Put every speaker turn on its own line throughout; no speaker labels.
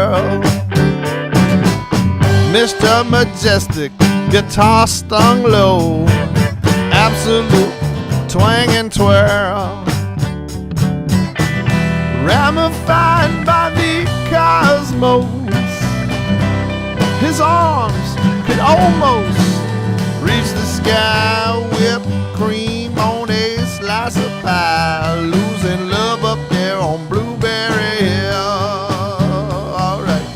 world. Mr. Majestic, guitar stung low, absolute twang and twirl. Ramified by the cosmos, his arms could almost reach the sky. Whipped cream on a slice of pie, losing love up there on Blueberry Hill. All right.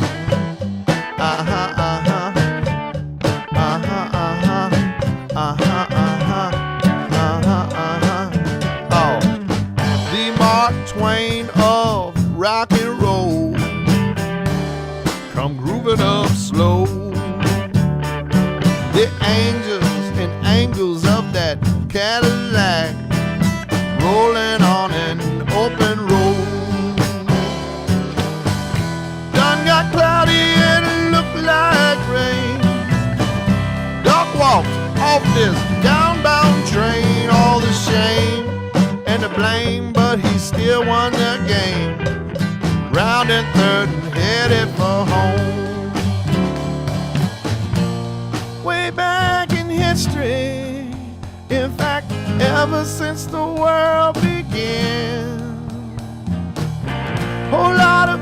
Uh-huh, uh-huh. Uh-huh, uh-huh. Uh-huh, uh-huh. Uh-huh, uh-huh. Oh, the Mark Twain of rock and roll come grooving up slow. The angels and angles of that Cadillac rolling on an open road. Done got cloudy and it looked like rain. Doc walked off this downbound train. All the shame and the blame, but he still won the game. Round and third and headed for home. Way back in history, in fact, ever since the world began, whole lot of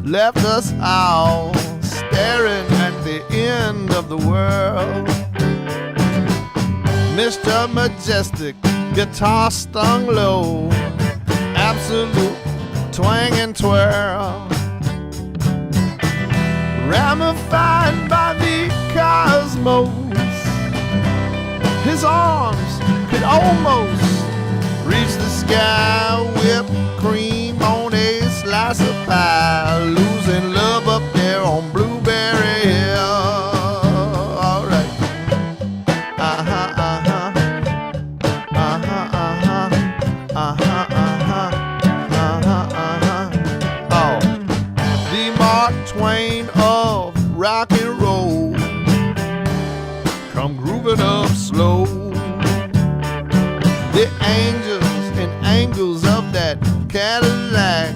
left us all staring at the end of the world. Mr. Majestic, guitar stung low, absolute twang and twirl. Ramified by the cosmos, his arms could almost reach the sky. Whipped cream on a slice of pie, losing love up there on Blueberry Hill. All right. Uh-huh, uh-huh. Uh-huh, uh-huh. Uh-huh, uh-huh. Uh-huh, uh-huh. Oh, the Mark Twain of rock and roll come grooving up slow. The angels and angles of that Cadillac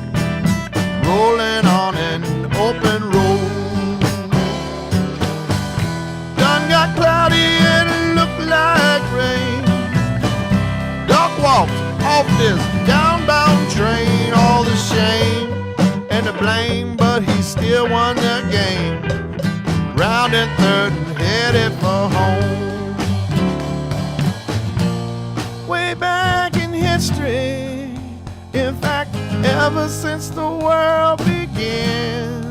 rolling on an open road. Done got cloudy and it looked like rain. Doc walked off this downbound train. All the shame and the blame, but he still won the game. Round and third and headed for home. Way back in history, in fact, ever since the world began,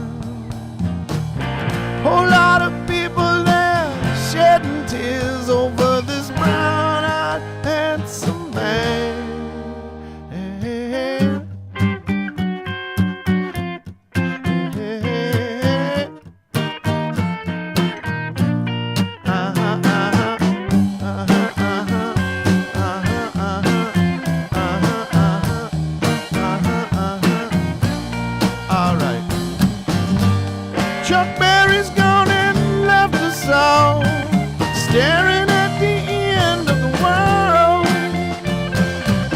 whole lot of people there shedding tears over this brown-eyed handsome man. Chuck Berry's gone and left us all staring at the end of the world.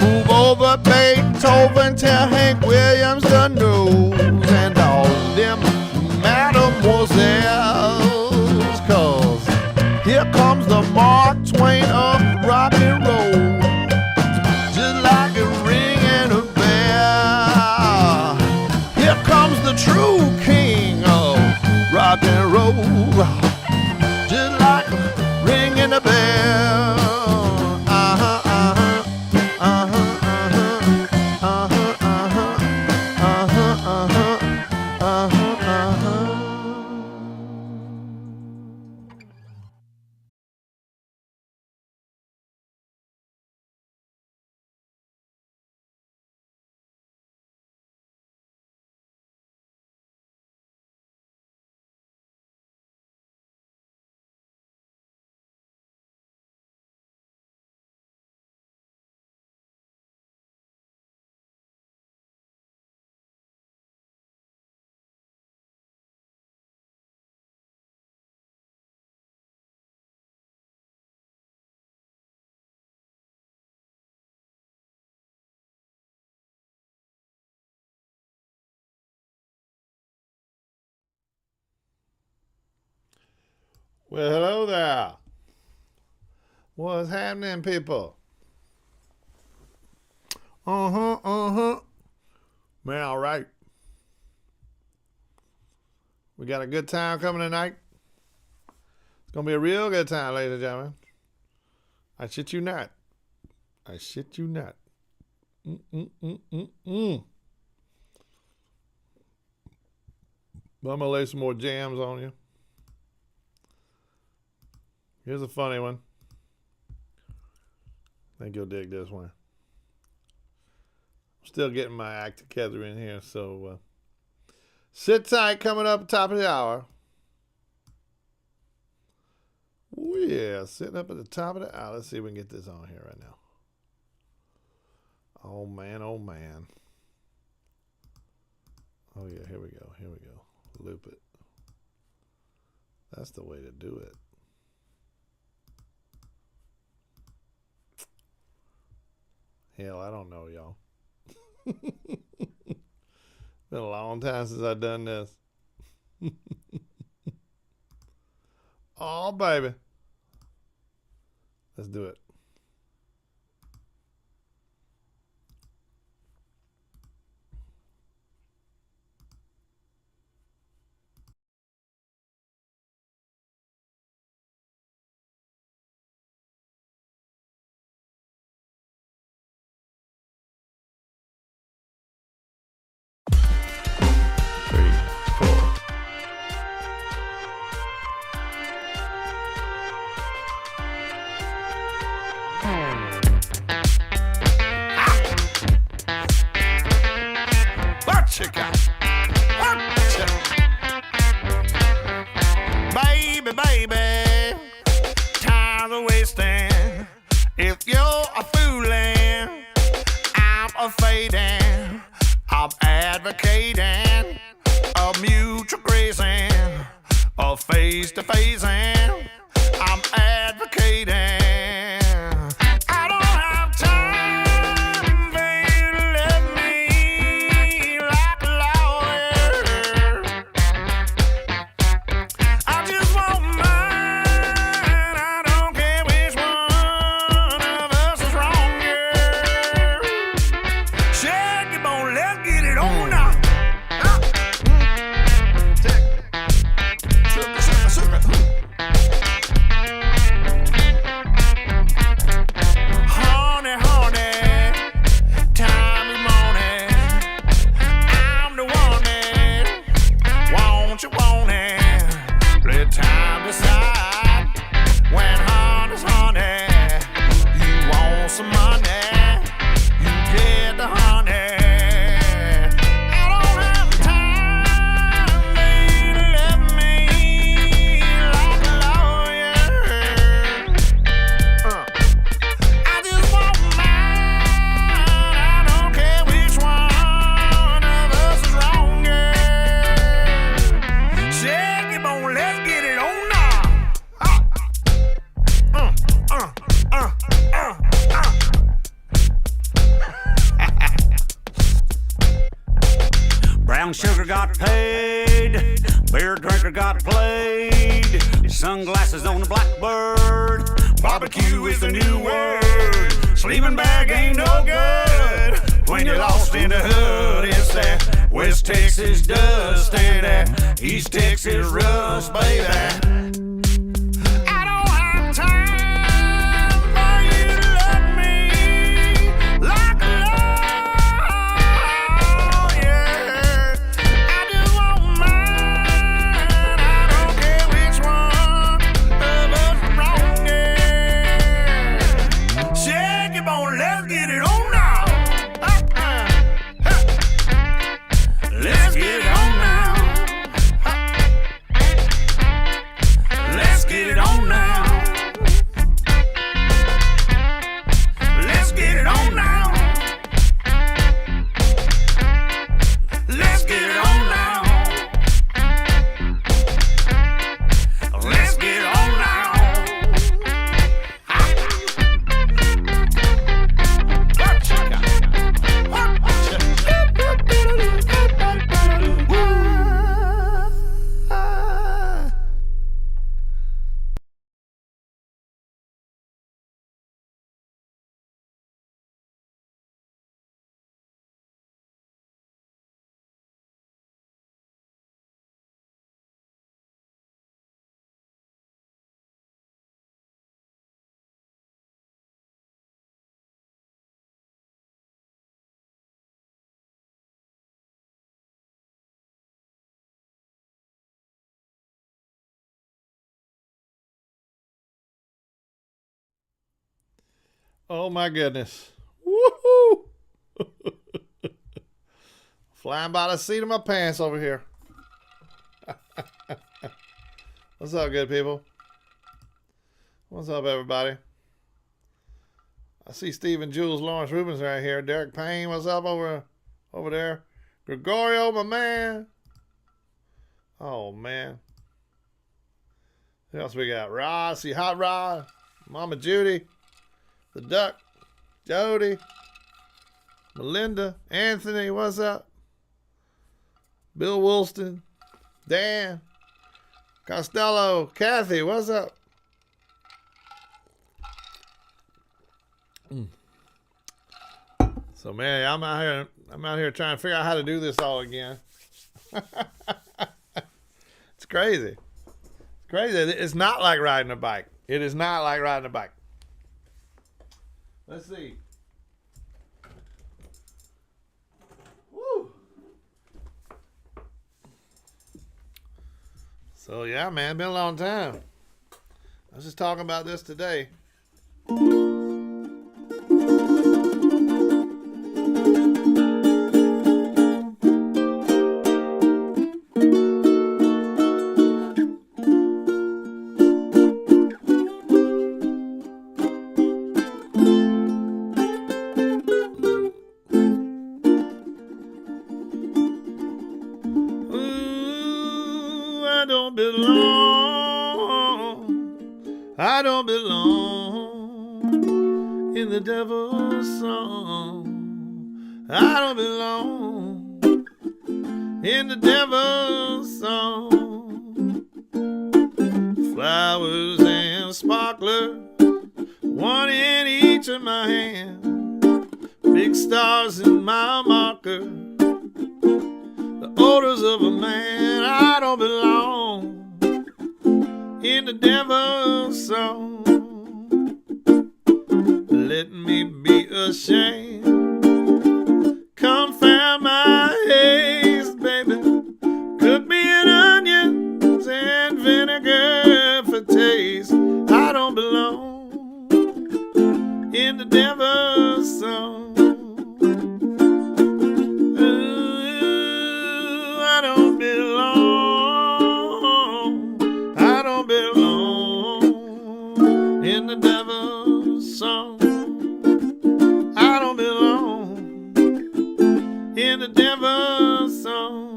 Move over Beethoven, tell Hank Williams the news, and all them mademoiselles, 'cause here comes the Mark Twain of rock and roll, just like a ring and a bell. Here comes the true king of rock and roll, just like a ring and a bell. Uh-huh, uh-huh, uh-huh, uh-huh, uh-huh, uh-huh. Well, hello there. What's happening, people? Man, all right. We got a good time coming tonight. It's going to be a real good time, ladies and gentlemen. I shit you not. I shit you not. But I'm going to lay some more jams on you. Here's a funny one. I think you'll dig this one. I'm still getting my act together in here, so sit tight. Coming up top of the hour. Oh yeah, sitting up at the top of the hour. Let's see if we can get this on here right now. Oh man, oh man. Oh yeah, here we go, here we go. Loop it. That's the way to do it. Hell, I don't know, y'all. Been a long time since I've done this. Oh, baby. Let's do it. Baby, time to wasting. If you're a fooling, I'm a fading. I'm advocating a mutual grazing, a face to facing. I'm advocating. I don't have time for you to love me like a lawyer. I just want mine. I don't care which one of us is wronger. Shake your bone, let's get it on now. Honey, honey, time is money. I'm the one that want you want it. Let time decide. When honey's honey, you want some money, you get the honey. I don't have time for you to love me like a lawyer. I just want mine. I don't care which one of us is wronger. Shake your bone, let's get it on now.
Brown sugar got paid, beer drinker got played, sunglasses on the blackbird, barbecue is the new word, sleeping bag ain't no good, when you're lost in the hood, it's that West Texas dust and that East Texas rust, baby. I don't have time for you to love me like a lawyer. I just want mine. I don't care which one of us is wronger. Shake your bone, let's get it on now. Let's get it on now.
Oh my goodness. Woohoo! Flying by the seat of my pants over here. What's up, good people? What's up, everybody? I see Stephen Jules, Lawrence Rubens right here. Derek Payne, what's up over there? Gregorio, my man. Oh, man. Who else we got? Rod, see Hot Rod, Mama Judy, the Duck, Jody, Melinda, Anthony, what's up? Bill Woolston, Dan, Costello, Kathy, what's up? So man, I'm out here trying to figure out how to do this all again. It's crazy. It's crazy. It's not like riding a bike. It is not like riding a bike. Let's see. Woo. So yeah, man, been a long time. I was just talking about this today. I don't belong in the devil's song. I don't belong in the devil's song. Flowers and sparklers, one in each of my hand. Big stars in my marker, the odors of a man. I don't belong in the devil's song. Let me be ashamed, confound my haste, baby. Cook me in onions and vinegar for taste. I don't belong in the devil's song. Ooh, I don't belong. I don't belong in the devil's song. I don't belong in the devil's song.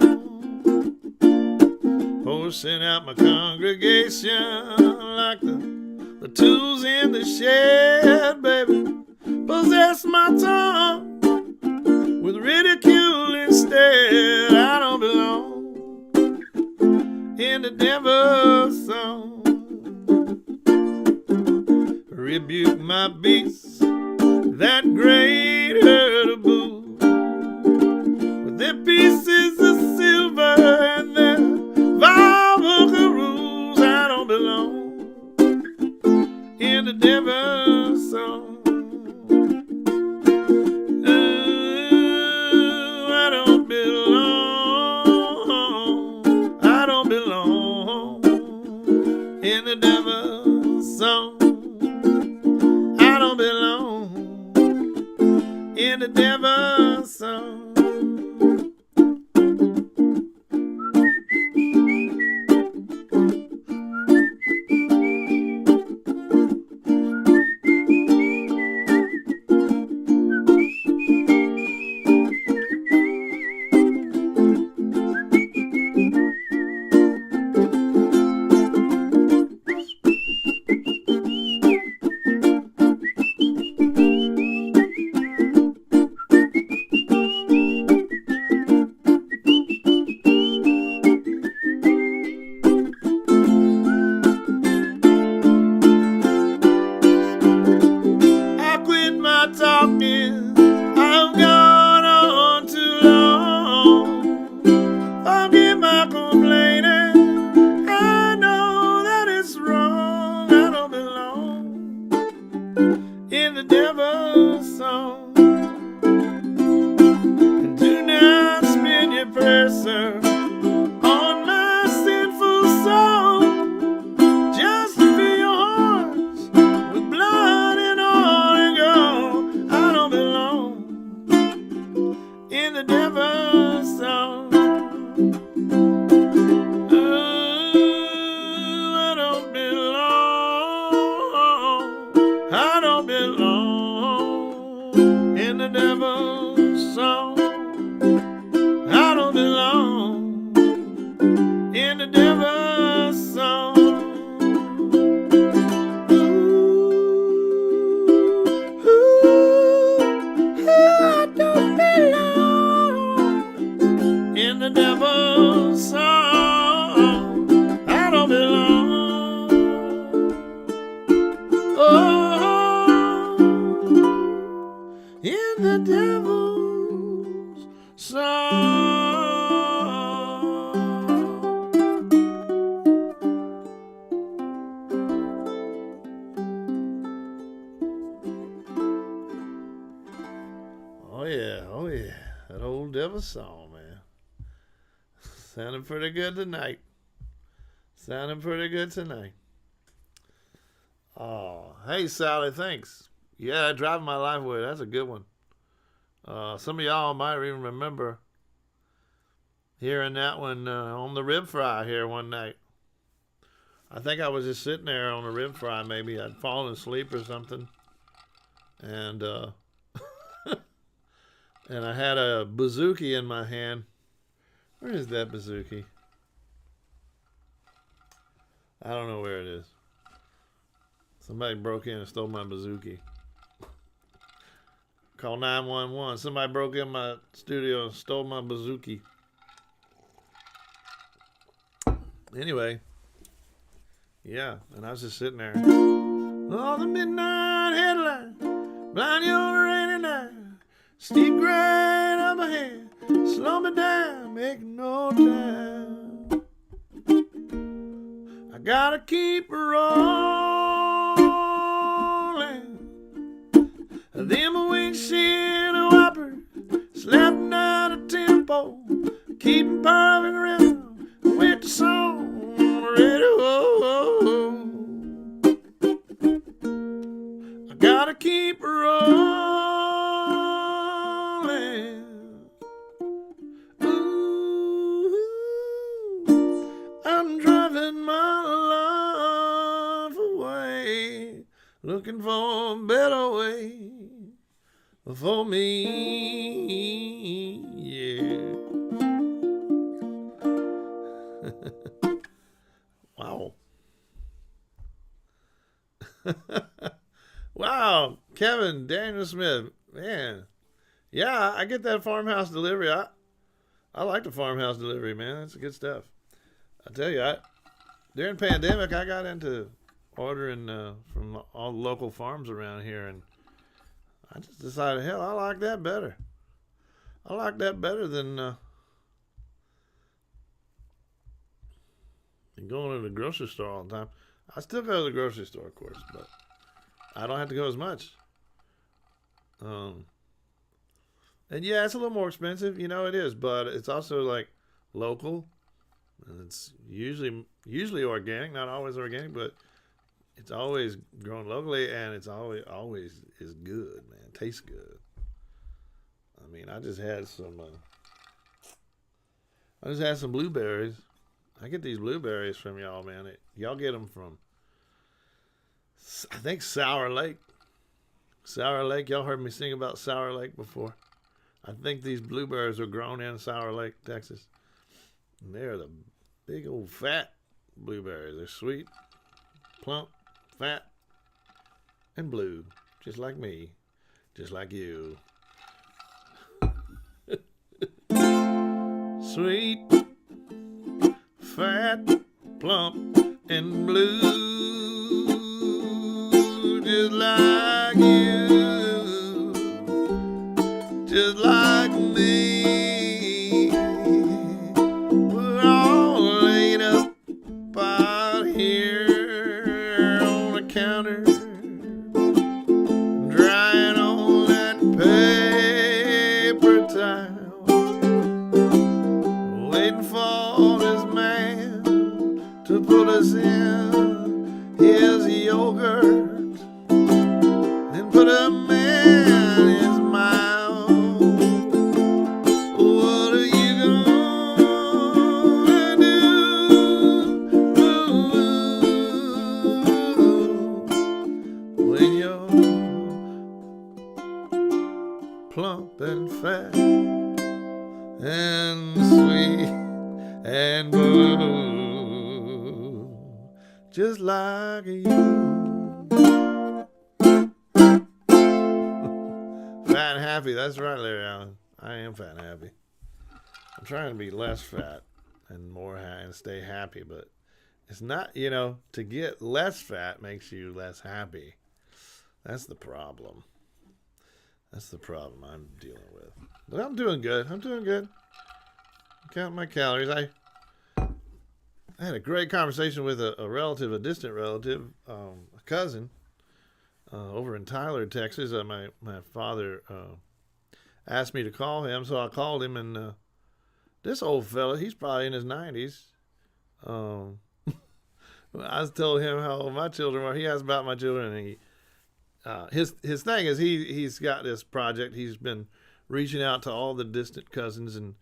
Forcing out my congregation like the tools in the shed, baby. Possess my tongue with ridicule instead. I don't belong in the devil's song. Rebuke my beasts, that great herd of bulls, with their pieces of silver and their vile rules. I don't belong in the devil's song. Ooh, I don't belong. I don't belong in the devil's song. I don't belong in the devil's song. Just to fill your hearts with blood and all and gold. the devil's song. I don't belong in the devil's song. I don't belong in the devil's song. I don't belong. Oh, in the devil's song. Oh yeah, that old devil's song, man. Sounding pretty good tonight. Oh, hey Sally, thanks. Yeah, Driving My Life Away, that's a good one. Some of y'all might even remember hearing that one on the rib fry here one night. I think I was just sitting there on the rib fry, maybe I'd fallen asleep or something. And and I had a bouzouki in my hand. Where is that bouzouki? I don't know where it is. Somebody broke in and stole my bouzouki. Call 911. Somebody broke in my studio and stole my bouzouki. Anyway. Yeah, and I was just sitting there. Oh, the midnight headline. Blind you on a rainy night. Steep grade up ahead. Slow me down. Make no time. I gotta keep rolling. Them windshield wipers slapping out a tempo, keeping perfect rhythm with the song on the radio. I gotta keep rolling. Ooh, I'm driving my life away, looking for a better way for me, yeah. Wow. Wow, Kevin, Daniel Smith, man. Yeah, I get that Farmhouse delivery. I like the Farmhouse delivery, man. That's good stuff. I tell you, during pandemic, I got into ordering from all the local farms around here, and I just decided, hell, I like that better. I like that better than going to the grocery store all the time. I still go to the grocery store, of course, but I don't have to go as much. And yeah, it's a little more expensive, you know it is, but it's also like local, and it's usually organic, not always organic, but it's always grown locally, and it's always is good, man. Tastes good. I mean, I just had some blueberries. I get these blueberries from y'all, man. Y'all get them from, I think, Sour Lake. Sour Lake. Y'all heard me sing about Sour Lake before. I think these blueberries are grown in Sour Lake, Texas. And they're the big old fat blueberries. They're sweet, plump, fat, and blue, just like me, just like you. Sweet, fat, plump, and blue, just like you, just like me. We're all laid up out here on the counter, drying on that paper towel, waiting for this man to put us in his yogurt, then put a man in his mouth. What are you gonna do when you're plump and fat and sweet and blue, just like you. Fat and happy, that's right, Larry Allen. I am fat and happy. I'm trying to be less fat and more and stay happy, but it's not, to get less fat makes you less happy. That's the problem. That's the problem I'm dealing with. But I'm doing good. I'm counting my calories. I had a great conversation with a relative, a distant relative, a cousin, over in Tyler, Texas. My father asked me to call him, so I called him, and this old fella, he's probably in his 90s. I told him how old my children were. He asked about my children, and his thing is he's got this project. He's been reaching out to all the distant cousins and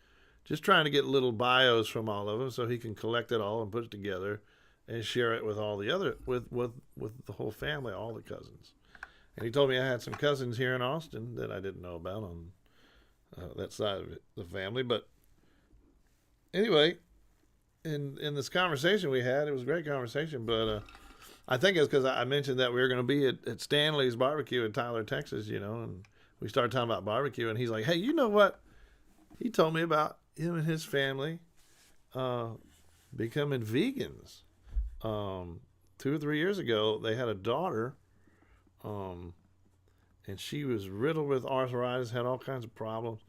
just trying to get little bios from all of them so he can collect it all and put it together and share it with all the other with the whole family, all the cousins. And he told me I had some cousins here in Austin that I didn't know about on that side of the family. But anyway, in this conversation we had, it was a great conversation, but I think it's because I mentioned that we were going to be at Stanley's Barbecue in Tyler, Texas, and we started talking about barbecue, and he's like, hey, you know what? He told me about him and his family becoming vegans. 2 or 3 years ago, they had a daughter, and she was riddled with arthritis, had all kinds of problems,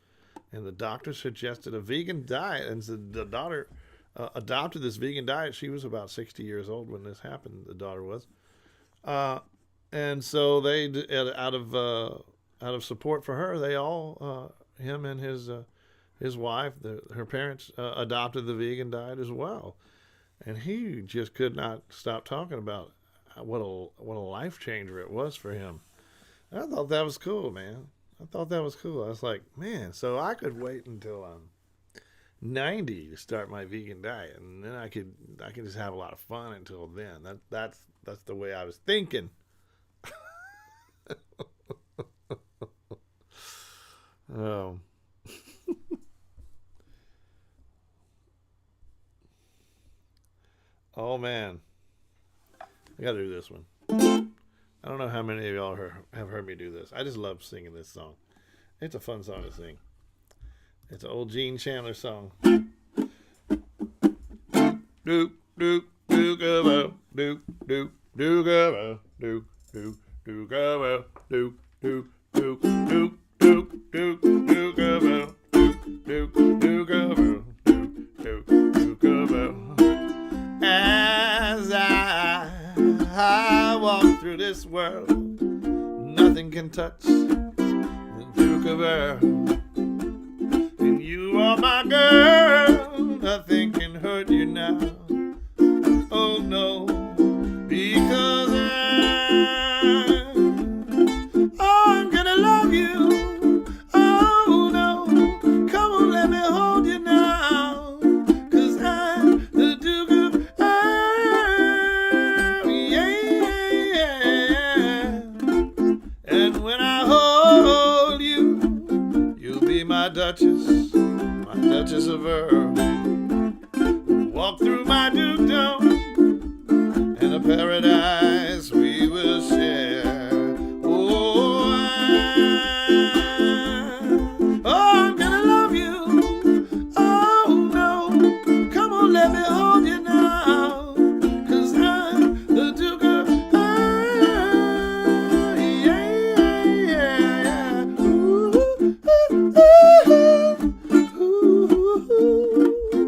and the doctor suggested a vegan diet, and so the daughter adopted this vegan diet. She was about 60 years old when this happened, the daughter was. And so they, out of support for her, they all, him and his wife, her parents, adopted the vegan diet as well. And he just could not stop talking about what a life changer it was for him. And I thought that was cool, man. I thought that was cool. I was like, man, so I could wait until I'm 90 to start my vegan diet, and then I could just have a lot of fun until then. That's the way I was thinking. Oh. Oh man, I gotta do this one. I don't know how many of y'all have heard me do this. I just love singing this song. It's a fun song to sing. It's an old Gene Chandler song. Doop doop doop go doop doop doop go doop doop doop go doop doop doop doop doop doop doop go doop doop doop go doop doop go. As I walk through this world, nothing can touch the Duke of Earl. And you are my girl, nothing can hurt you now. Oh no, because I'm gonna love you. Oh no, come on, let me hold you now. 'Cause I'm the Duke of Earl, yeah. And when I hold you, you'll be my Duchess of Earl. Walk through my dukedom, and a paradise we will share. Oh, I'm gonna love you. Oh no, come on, let me hold you now. 'Cause I'm the Duke of Earl, yeah. Ooh, ooh, ooh, ooh.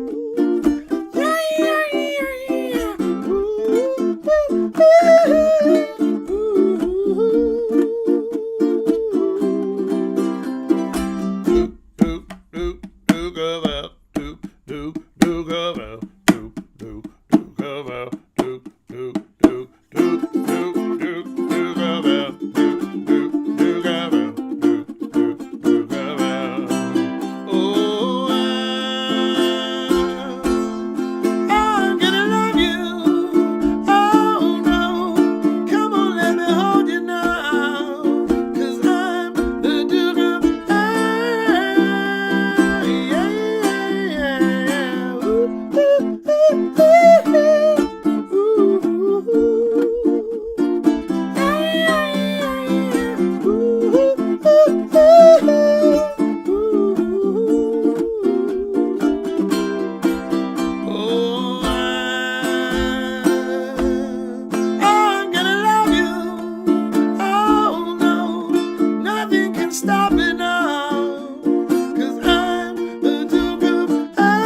stop me now, 'cause I'm a Duke of oh,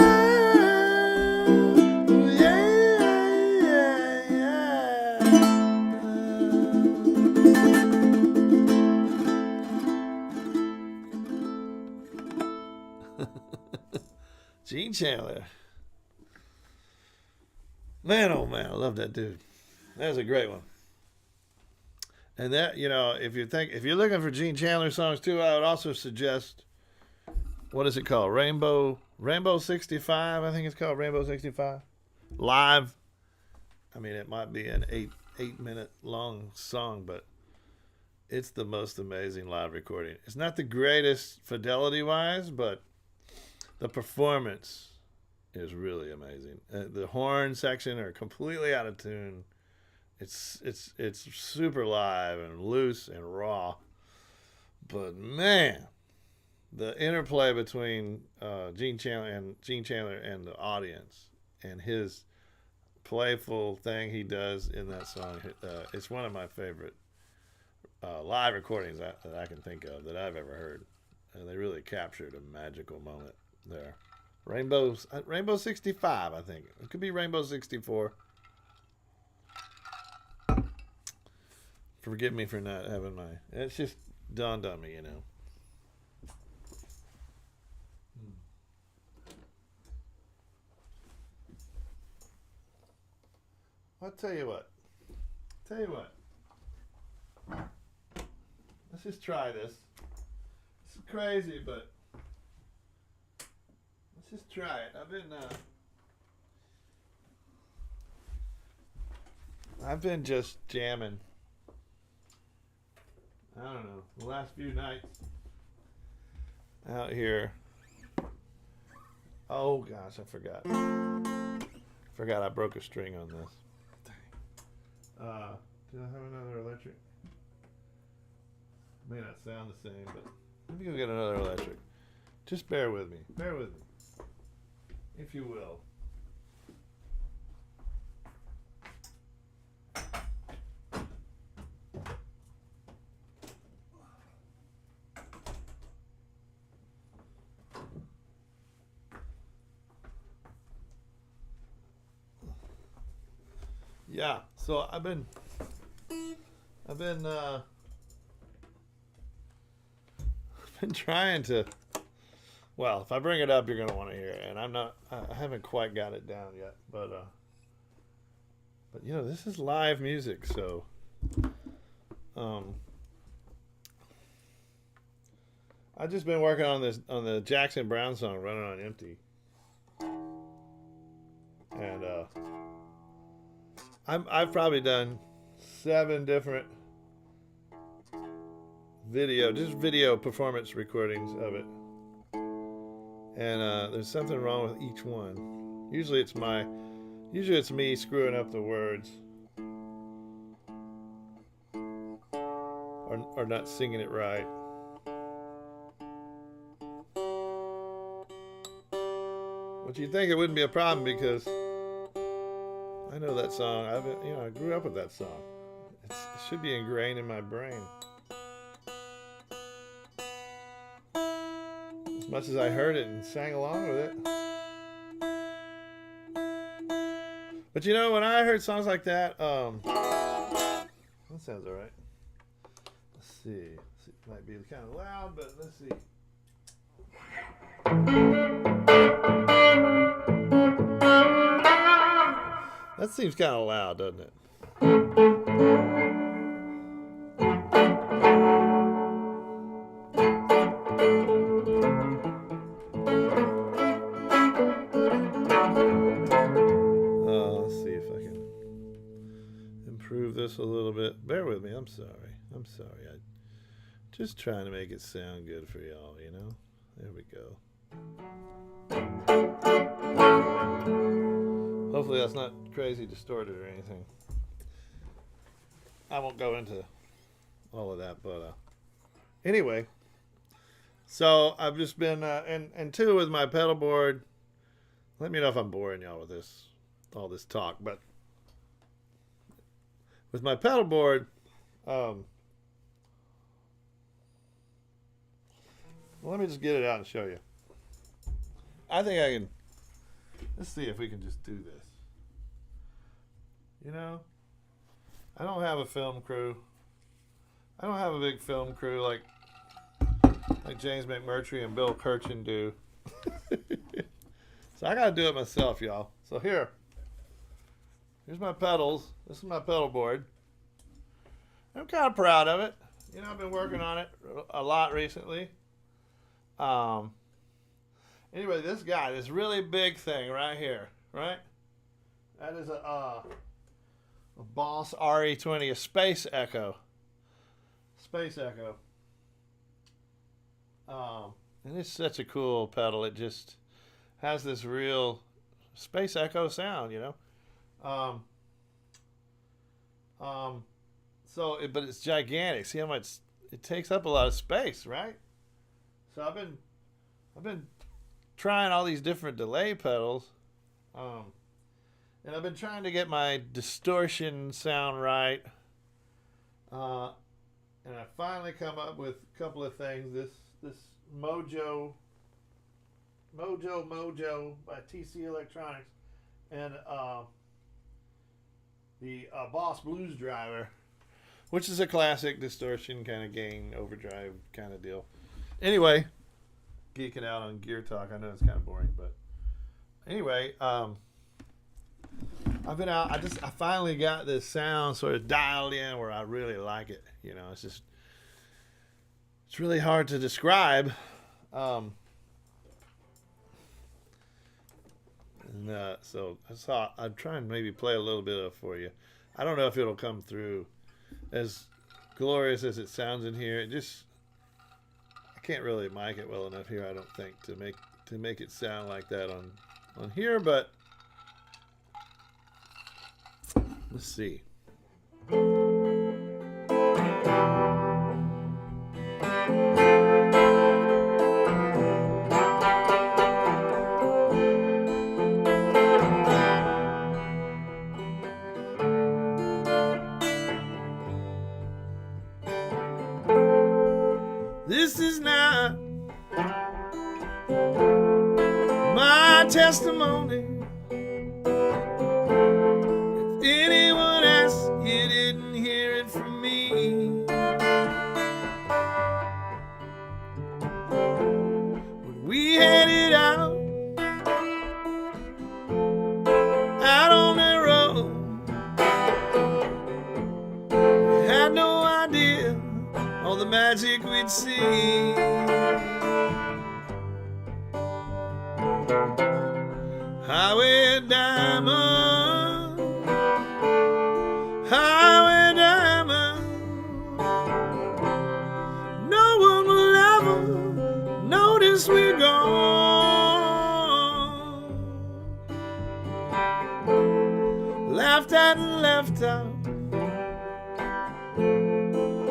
Gene Chandler. Man, oh man, I love that dude. That was a great one. And that, you know, if you're looking for Gene Chandler songs too, I would also suggest, what is it called? Rainbow 65, I think it's called Rainbow 65. Live. I mean, it might be an 8-minute long song, but it's the most amazing live recording. It's not the greatest fidelity wise, but the performance is really amazing. The horn section are completely out of tune. It's super live and loose and raw. But man, the interplay between Gene Chandler and the audience and his playful thing he does in that song, it's one of my favorite live recordings that I can think of that I've ever heard. And they really captured a magical moment there. Rainbow 65, I think. It could be Rainbow 64. Forgive me for not having my... It's just dawned on me, you know. I'll tell you what. Let's just try this. It's crazy, but... Let's just try it. I've been just jamming. I don't know, the last few nights out here. Oh gosh, I forgot I broke a string on this. Dang. Do I have another electric? May not sound the same, but let me go get another electric. Just bear with me, if you will. Yeah, so I've been trying to. Well, if I bring it up, you're gonna want to hear it, and I haven't quite got it down yet, but you know, this is live music, so I've just been working on the Jackson Browne song, "Running on Empty," and I've probably done 7 different video performance recordings of it, and there's something wrong with each one. Usually it's me screwing up the words or not singing it right. But you'd think it wouldn't be a problem because I know that song. I grew up with that song. It should be ingrained in my brain. As much as I heard it and sang along with it. But you know, when I heard songs like that, that sounds alright. Let's see. It might be kind of loud, but let's see. That seems kind of loud, doesn't it? Let's see if I can improve this a little bit. Bear with me. I'm sorry. I'm just trying to make it sound good for y'all, you know? There we go. Hopefully that's not crazy distorted or anything. I won't go into all of that, but anyway. So I've just been and two with my pedal board. Let me know if I'm boring y'all with all this talk, but with my pedal board, Well, let me just get it out and show you. I think I can. Let's see if we can just do this. You know, I don't have a film crew. I don't have a big film crew like James McMurtry and Bill Kirchen do. So I gotta do it myself, y'all. So here's my pedals. This is my pedal board. I'm kind of proud of it. You know, I've been working on it a lot recently. Anyway, this guy, this really big thing right here, right? That is a Boss RE20, a Space Echo. Space Echo. And it's such a cool pedal. It just has this real Space Echo sound, you know. But it's gigantic. See how much it takes up a lot of space, right? So I've been trying all these different delay pedals, and I've been trying to get my distortion sound right. And I finally come up with a couple of things. This Mojo by TC Electronics, and the Boss Blues Driver, which is a classic distortion kind of gain overdrive kind of deal. Anyway, geeking out on gear talk. I know it's kind of boring, but anyway, I've been out. I finally got this sound sort of dialed in where I really like it. You know, it's really hard to describe. So I'm trying to maybe play a little bit of it for you. I don't know if it'll come through as glorious as it sounds in here. I can't really mic it well enough here, I don't think, to make it sound like that on here, but let's see. This is not my testimony. If anyone asks, you didn't hear it from me. When we headed out on the road, we had no idea all the magic we'd see. Highway diamond, highway diamond. No one will ever notice we're gone. Laughed at and left out,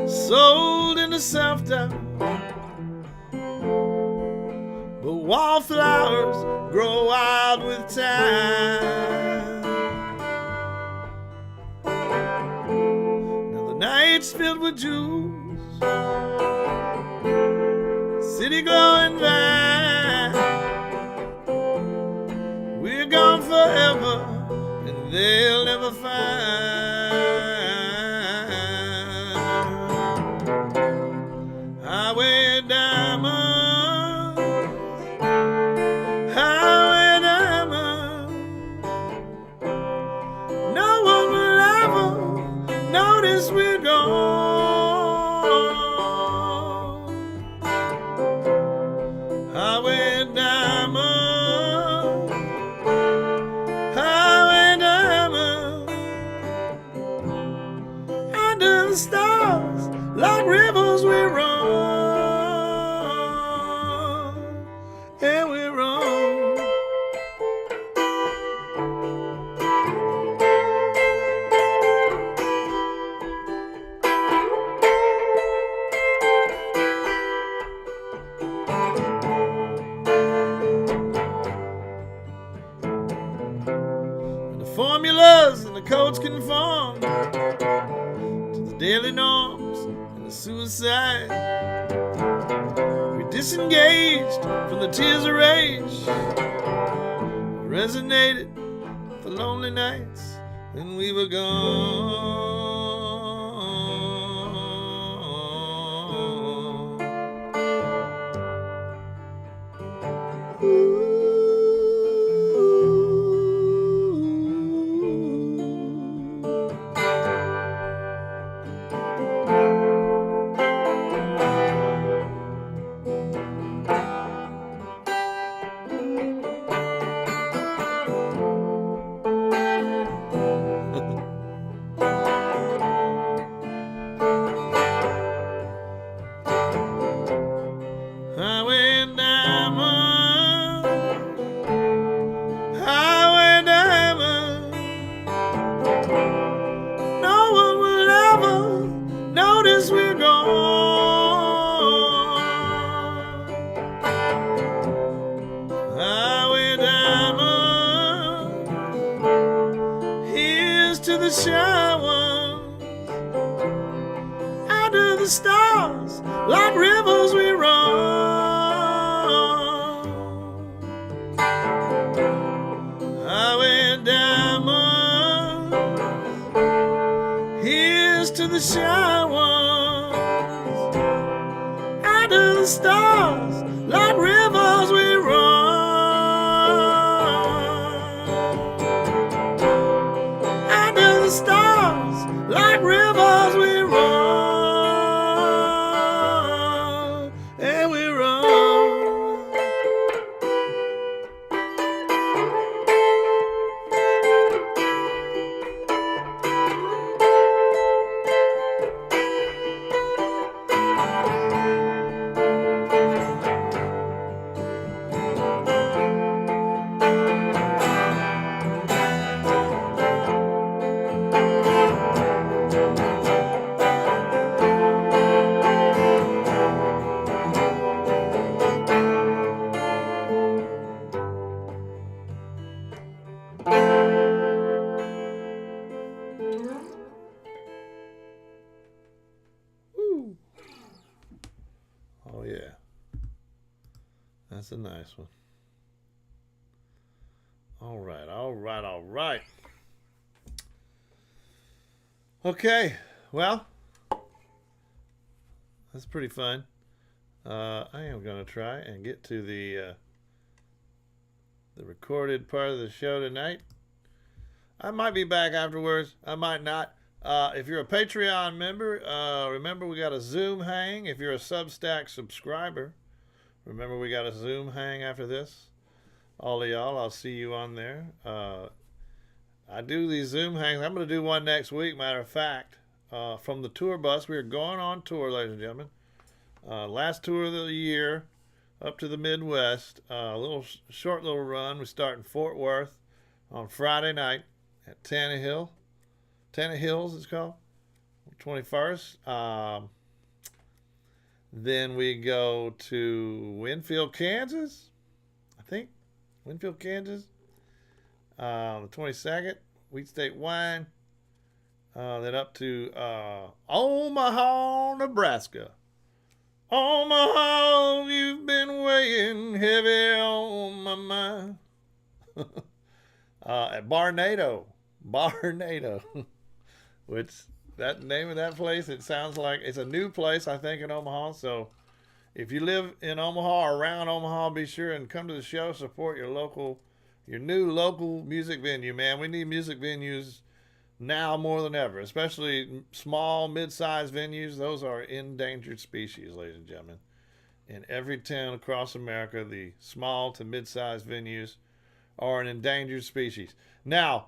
sold into self-doubt. But wallflowers grow wild with time. Now the night's filled with jewels, city glowing vine. We're gone forever, and they'll never find. Highway diamond, highway diamond. No one will ever notice we're gone. Highway diamond, highway diamond. Under the stars, like rivers we run. And we're wrong. And the formulas and the codes conform to the daily norms and the suicide. We disengaged from the tears of rage, resonated the lonely nights when we were gone. Highway diamond, highway diamond. No one will ever notice we're gone. Highway diamond, here's to the shy ones. Under the stars, like rivers we run. Highway diamond, here's to the shy ones. Under the stars, like rivers we run. Under the stars, like rivers we run. And we run. Woo. Oh yeah, that's a nice one. All right, all right, all right. Okay, well, that's pretty fun. I am going to try and get to the recorded part of the show tonight. I might be back afterwards. I might not. If you're a Patreon member, remember we got a Zoom hang. If you're a Substack subscriber, remember we got a Zoom hang after this. All of y'all, I'll see you on there. I do these Zoom hangs. I'm going to do one next week, matter of fact, from the tour bus. We are going on tour, ladies and gentlemen. Last tour of the year, up to the Midwest. Short little run. We start in Fort Worth on Friday night at Tannehills it's called, 21st. Then we go to Winfield, Kansas, I think. Winfield, Kansas. The 22nd, Wheat State Wine. Then up to Omaha, Nebraska. Omaha, you've been weighing heavy on my mind. At Barnado, which that name of that place, it sounds like it's a new place, I think, in Omaha. So if you live in Omaha or around Omaha, be sure and come to the show, support your new local music venue, man. We need music venues now more than ever, especially small, mid-sized venues. Those are endangered species, ladies and gentlemen. In every town across America, the small to mid-sized venues are an endangered species. Now,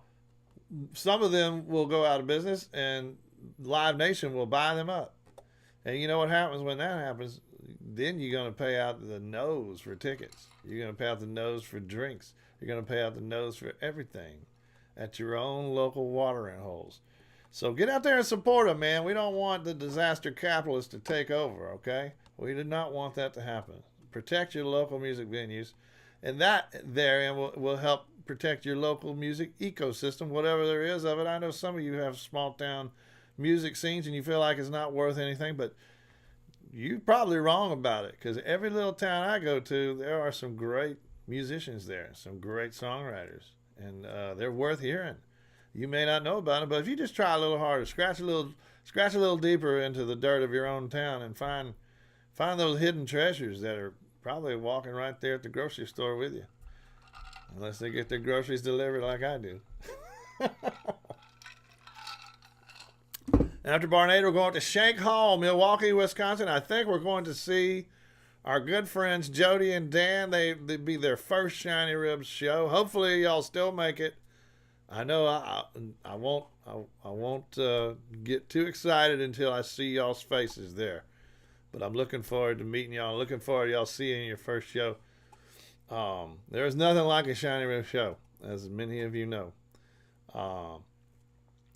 some of them will go out of business and Live Nation will buy them up. And you know what happens when that happens? Then you're going to pay out the nose for tickets. You're going to pay out the nose for drinks. You're going to pay out the nose for everything at your own local watering holes. So get out there and support them, man. We don't want the disaster capitalists to take over, okay? We do not want that to happen. Protect your local music venues. And that therein will help protect your local music ecosystem, whatever there is of it. I know some of you have small town music scenes and you feel like it's not worth anything, but you're probably wrong about it, because every little town I go to, there are some great musicians there, some great songwriters, and they're worth hearing. You may not know about them, but if you just try a little harder, scratch a little deeper into the dirt of your own town, and find those hidden treasures that are probably walking right there at the grocery store with you, unless they get their groceries delivered like I do. After Barnado, we're going to Shank Hall, Milwaukee, Wisconsin. I think we're going to see our good friends Jody and Dan. They'd be their first Shiny Ribs show. Hopefully y'all still make it. I know I won't get too excited until I see y'all's faces there. But I'm looking forward to meeting y'all. Looking forward to y'all seeing your first show. There's nothing like a Shiny Rib show, as many of you know.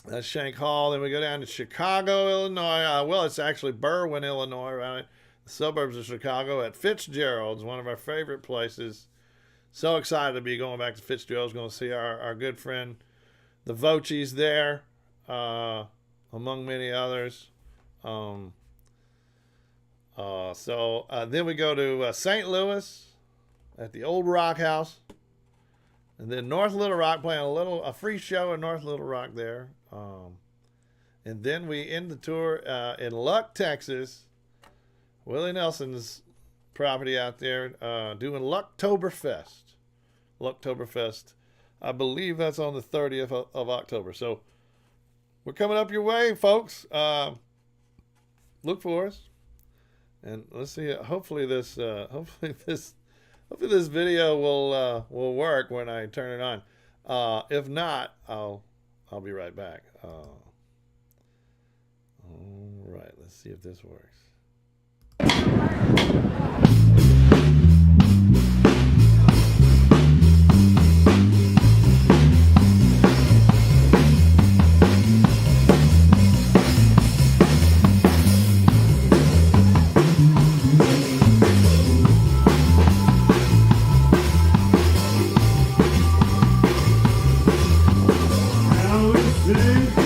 That's Shank Hall. Then we go down to Chicago, Illinois. Well, it's actually Berwyn, Illinois, right? The suburbs of Chicago at Fitzgerald's, one of our favorite places. So excited to be going back to Fitzgerald's. Going to see our good friend, the Voces there, among many others. Then we go to St. Louis at the Old Rock House. And then North Little Rock, playing a free show in North Little Rock there. And then we end the tour in Luck, Texas. Willie Nelson's property out there, doing Lucktoberfest. Lucktoberfest. I believe that's on the 30th of October. So we're coming up your way, folks. Look for us. And let's see. Hopefully this video will work when I turn it on. If not, I'll be right back. All right, let's see if this works.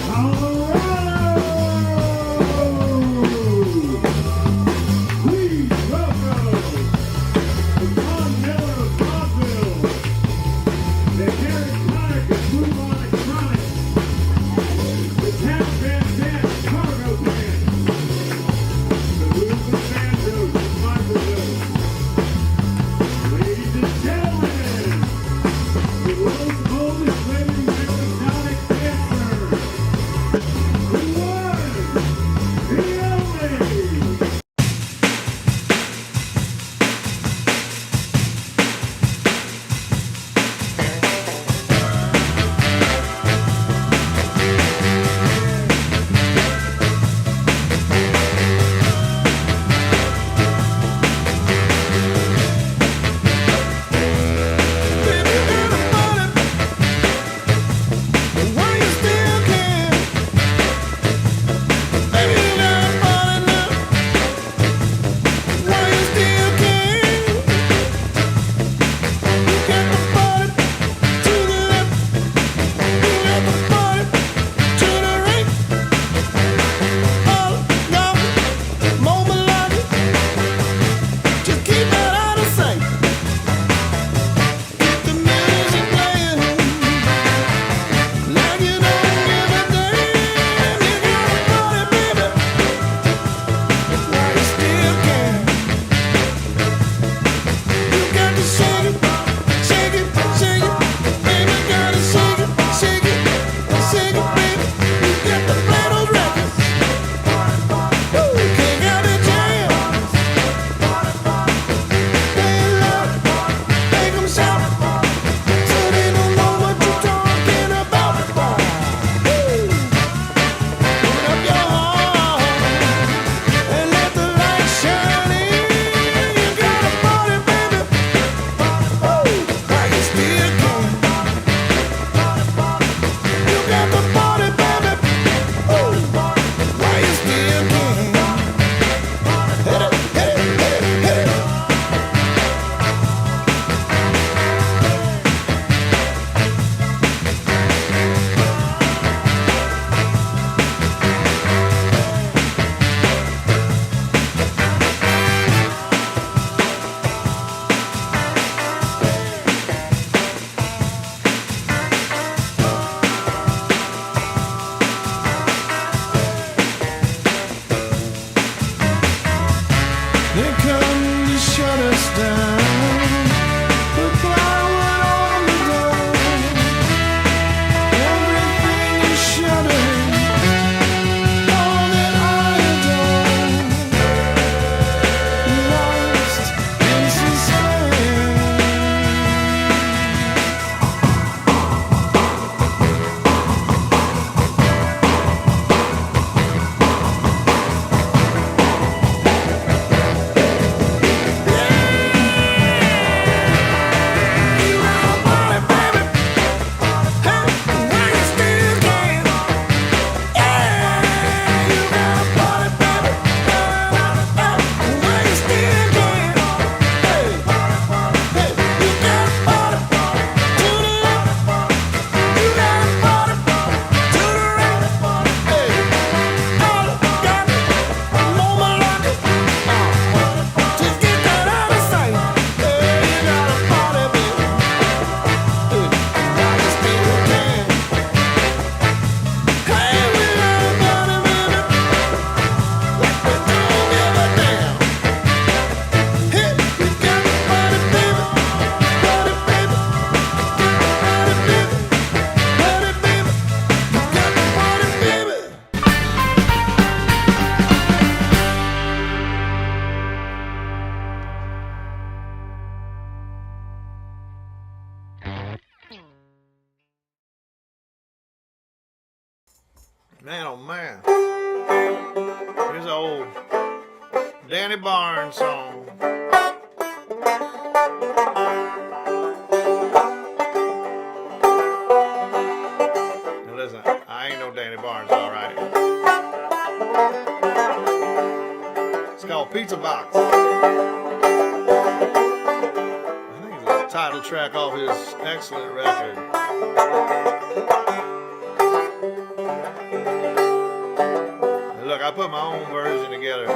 Colorado! Please welcome
come to shut us down. Put plywood on the door. Everything is shuttering. All that I adore. Lost in suspense. Man, oh man. Here's an old Danny Barnes song. Now listen, I ain't no Danny Barnes, alright. It's called Pizza Box. I think it's the title track off his excellent record. Look, I put my own version together.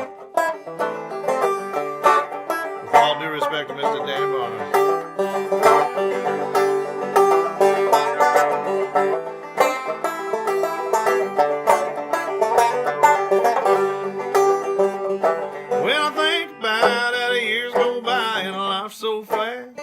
With all due respect to Mr. Danny Barnes. When I think about how the years go by and life so fast,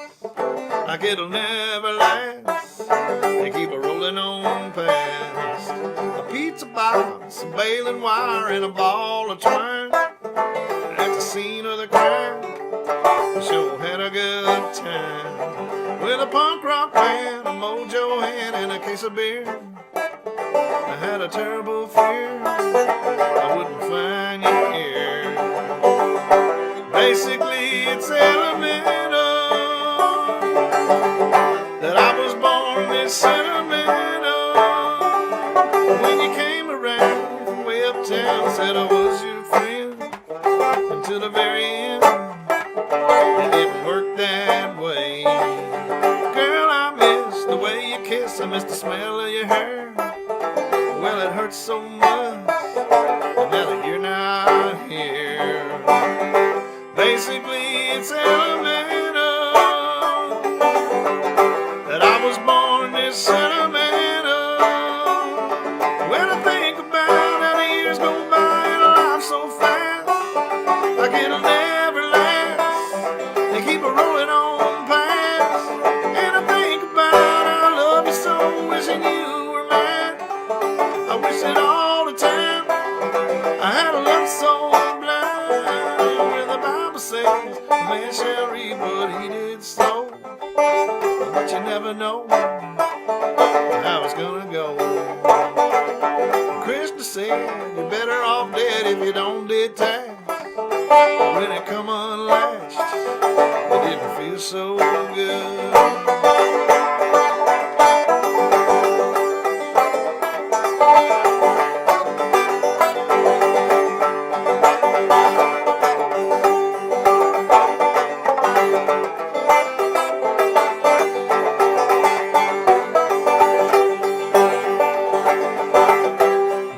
like it'll never last, they keep a rolling on past. A pizza box, some baling wire, and a ball of twine. At the scene of the crime, I sure had a good time. With a punk rock band, a mojo hand, and a case of beer. I had a terrible fear I wouldn't find you here. Basically, it's elemental that I was born this sentimental. When you came around from way uptown, said I was your friend until the very end. It didn't work that way. Girl, I miss the way you kiss, I miss the smell of your hair. Well, it hurts so much now that you're not here. Basically, it's elemental that I was born this sentimental. When I think about how the years go by and life so fast, like it'll never last, they keep a rolling on past. And I think about how I love you so, wishing you were mine. I wish it all the time. I had a love so blind. Where the Bible says a man shall reap what he did sow. But you never know how it's gonna go. Krishna said you're better off dead if you don't detach. When it come unlatched, it didn't feel so good.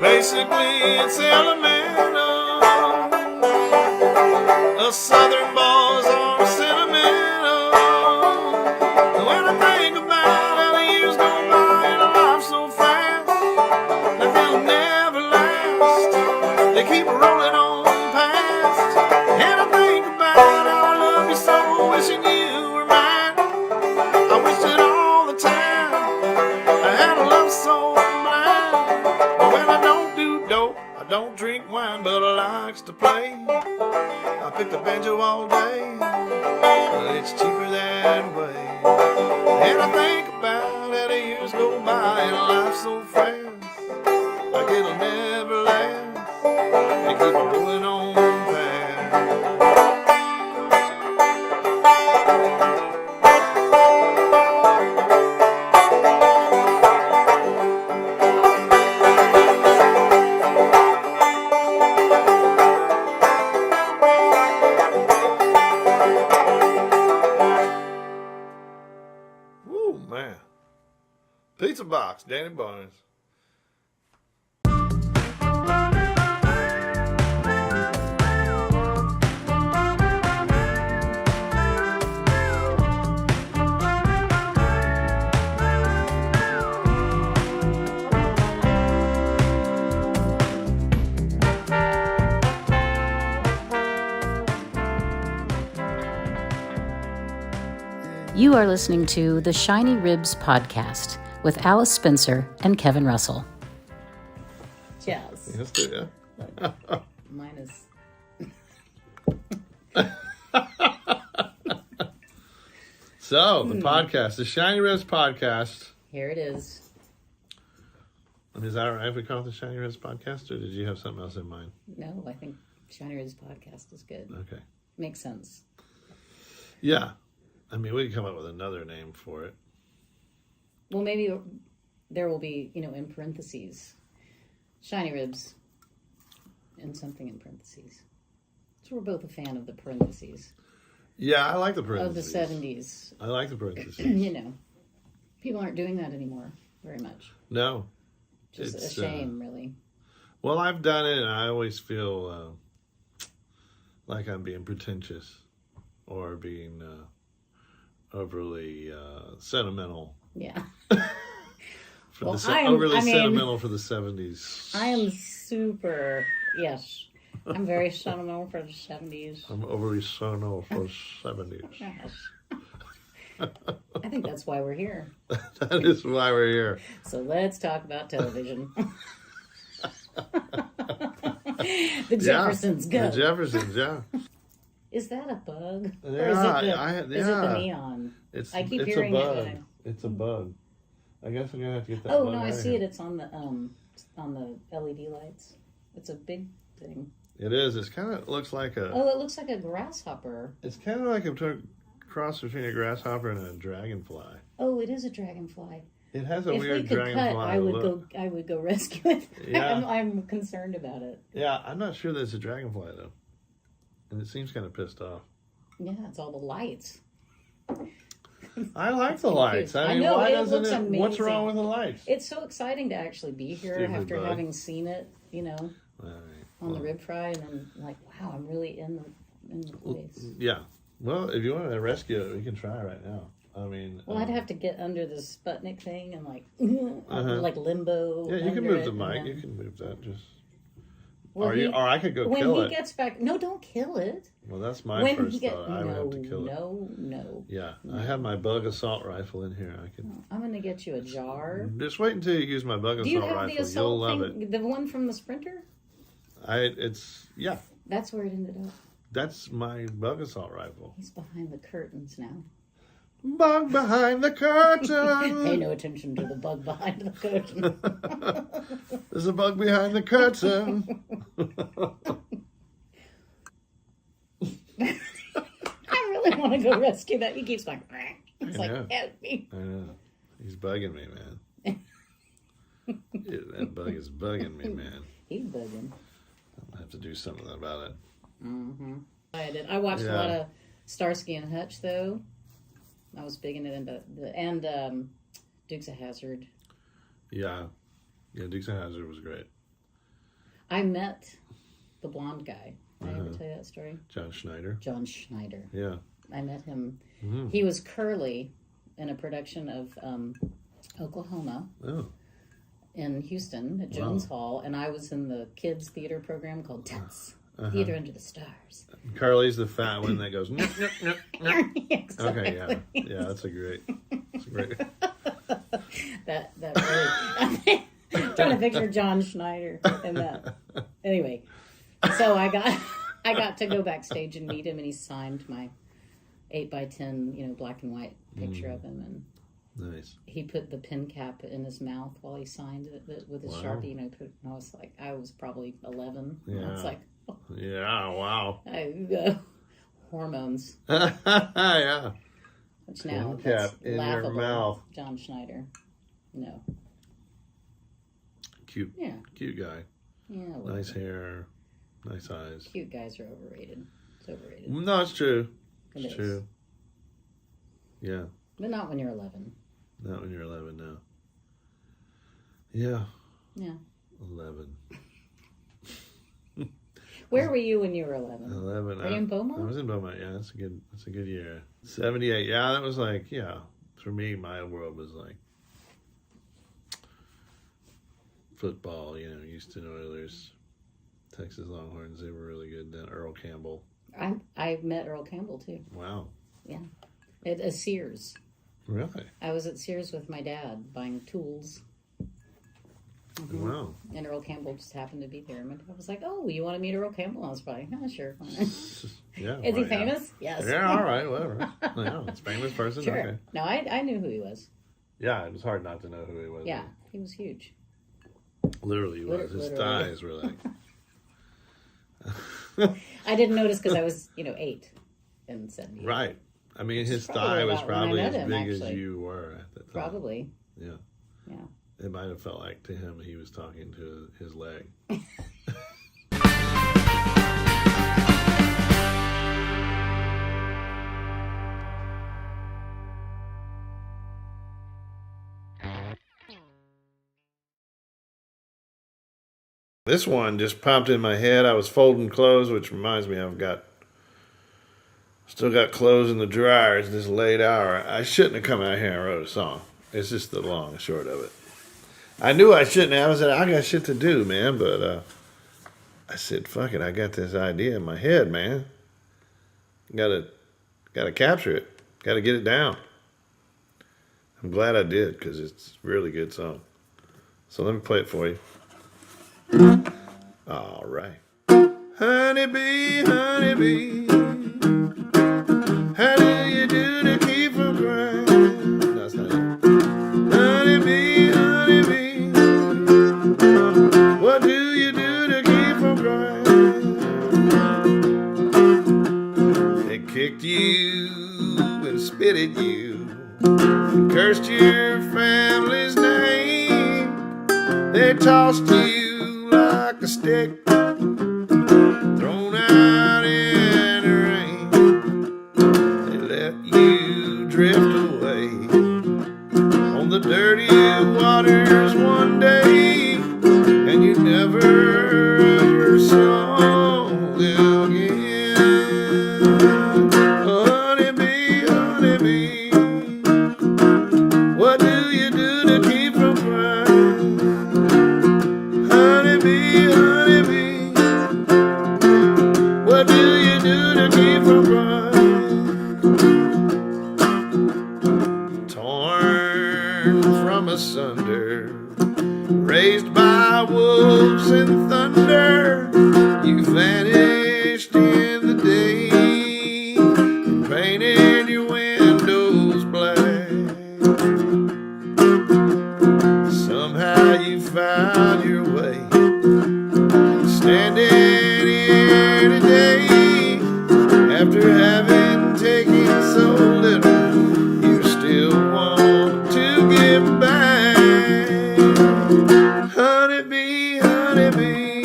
Basically, it's elemental. Us southern boys are sentimental. that way. And I think about how the years go by and life's so fast, like it'll never last, and keep rolling on past. Woo, man. Pizza Box, Danny Barnes.
You are listening to the Shiny Ribs Podcast with Alice Spencer and Kevin Russell.
Jazz.
Yes, yeah.
Mine is.
So, the podcast, the Shiny Ribs Podcast.
Here it is.
And is that all right if we call it the Shiny Ribs Podcast, or did you have something else in mind?
No, I think Shiny Ribs Podcast is good.
Okay.
Makes sense.
Yeah. I mean, we could come up with another name for it.
Well, maybe there will be, in parentheses, Shiny Ribs and something in parentheses. So we're both a fan of the parentheses.
Yeah, I like the parentheses.
Of the 70s.
I like the parentheses.
People aren't doing that anymore very much.
No.
Just a shame, really.
Well, I've done it, and I always feel like I'm being pretentious or being overly sentimental.
Yeah.
Sentimental for the 70s.
I am super, yes. I'm very sentimental for the 70s.
I'm overly sentimental for the 70s.
Yes. I think that's why we're here.
That is why we're here.
So let's talk about television. The Jeffersons, go.
The Jeffersons, yeah.
Is that a bug?
Yeah,
Or is it the neon? I keep hearing
a bug.
it.
It's a bug. I guess I'm gonna have to get that.
Oh
bug
no,
out
I
of
see
here.
it. It's on the LED lights. It's a big thing.
It is. It's kind of looks like a.
Oh, it looks like a grasshopper.
It's kind of like a cross between a grasshopper and a dragonfly.
Oh, it is a dragonfly.
It has a
if
weird
we could
dragonfly
cut,
look.
I would go rescue it.
Yeah.
I'm concerned about it.
Yeah, I'm not sure that it's a dragonfly though, and it seems kind of pissed off.
Yeah, it's all the lights.
I like the lights. I mean,
know,
why
it
doesn't
looks
it?
amazing.
What's wrong with the lights?
It's so exciting to actually be here
Stupid
after
bug.
having seen it,
All right.
on the rib fry, and then like, wow, I'm really in the place.
Yeah. Well, if you want to rescue it, we can try right now. I mean,
Well, I'd have to get under the Sputnik thing and like limbo.
Yeah, you can
under
move
it
the
and
mic.
then-
You can move that. Just.
Well,
Or I could go
when
kill
he
it.
gets back, no, don't kill it.
Well, that's my
when
first
he gets,
thought. I would have to kill it.
No.
Yeah, I have my bug assault rifle in here. I could.
I'm gonna get you a jar.
Just wait until you use my bug
Do you
assault
have
rifle.
the assault
You'll love
thing?
it.
The one from the Sprinter?
Yeah.
That's where it ended up.
That's my bug assault rifle.
He's behind the curtains now.
Bug behind the
Pay
curtain.
no attention to the bug behind the curtain.
There's a bug behind the curtain.
I really want to go rescue that. He keeps like, it's like,
know.
help me.
I know. He's bugging me, man. That bug is bugging me, man.
He's bugging.
I'll have to do something about it.
Mm-hmm. I watched a lot of Starsky and Hutch, though. I was big into them, and Dukes of Hazzard.
Yeah. Yeah, Dukes of Hazzard was great.
I met the blonde guy. Did I ever tell you that story?
John Schneider.
John Schneider.
Yeah.
I met him.
Mm-hmm.
He was Curly in a production of Oklahoma
Oh.
in Houston at Jones Hall, and I was in the kids theater program called Tuts. Theater Under the Stars.
Carly's the fat one that goes. Nyeh, nyeh, nyeh, nyeh.
Exactly.
Okay, yeah, that's a great.
that really. I'm trying to picture John Schneider in that. Anyway, so I got to go backstage and meet him, and he signed my 8x10, black and white picture of him, and
Nice.
he put the pen cap in his mouth while he signed it with his Sharpie. I was probably 11.
Yeah.
It's like,
Yeah, wow.
hormones.
Yeah.
Which now
Pen
that's
cap in your
laughable.
mouth.
John Schneider. No.
Cute.
Yeah.
Cute guy.
Yeah.
Nice hair. Nice eyes.
Cute guys are overrated. It's overrated.
No, it's true.
It
It's
is.
true. Yeah.
But not when you're 11.
Not when you're 11 now. Yeah.
Yeah.
11.
Where were you when you were 11?
11.
Were you in Beaumont?
I was in Beaumont. Yeah, that's a good year. 78. Yeah, that was like, yeah. For me, my world was like football. Houston Oilers, Texas Longhorns. They were really good. Then Earl Campbell.
I met Earl Campbell too.
Wow.
Yeah. At a Sears.
Really?
I was at Sears with my dad buying tools. Mm-hmm.
Wow.
And Earl Campbell just happened to be there. And my dad was like, "Oh, you want to meet Earl Campbell?" I was probably, "Oh, sure."
Yeah.
Is he
yeah.
famous? Yes.
Yeah, all right, whatever. Yeah, it's a famous person.
Sure.
Okay.
No, I knew who he was.
Yeah, it was hard not to know who he was.
Yeah, he was huge.
Literally, he was. His
Literally.
thighs were like.
I didn't notice because I was, 8 and 70.
Right. I mean, his
Probably
thigh was
about when I
probably
met
as
him,
big as
actually.
you were at the time.
Probably.
Yeah.
Yeah.
It might have felt like to him he was talking to his leg. This one just popped in my head. I was folding clothes, which reminds me still got clothes in the dryers this late hour. I shouldn't have come out here and wrote a song. It's just the long and short of it. I knew I shouldn't have. I said, I got shit to do, man. But I said, fuck it. I got this idea in my head, man. Gotta capture it. Gotta get it down. I'm glad I did because it's a really good song. So let me play it for you. All right. Honeybee, honeybee, how do you do to keep from crying? No, that's not it. Honeybee, honeybee, what do you do to keep from crying? They kicked you and spit at you, and cursed your family's name. They tossed you like a stick thrown out in the rain. They let you drift away on the dirty waters one day, and you never ever saw them again. Honeybee, honeybee, what do you do to keep from crying? Honeybee, honeybee, what do you do to keep from crying? Torn from asunder, raised by wolves and thunder, you vanished in the day and painted your windows black. Somehow you found your way, standing here today. After having taken so little, you still want to give back. Honeybee, honeybee,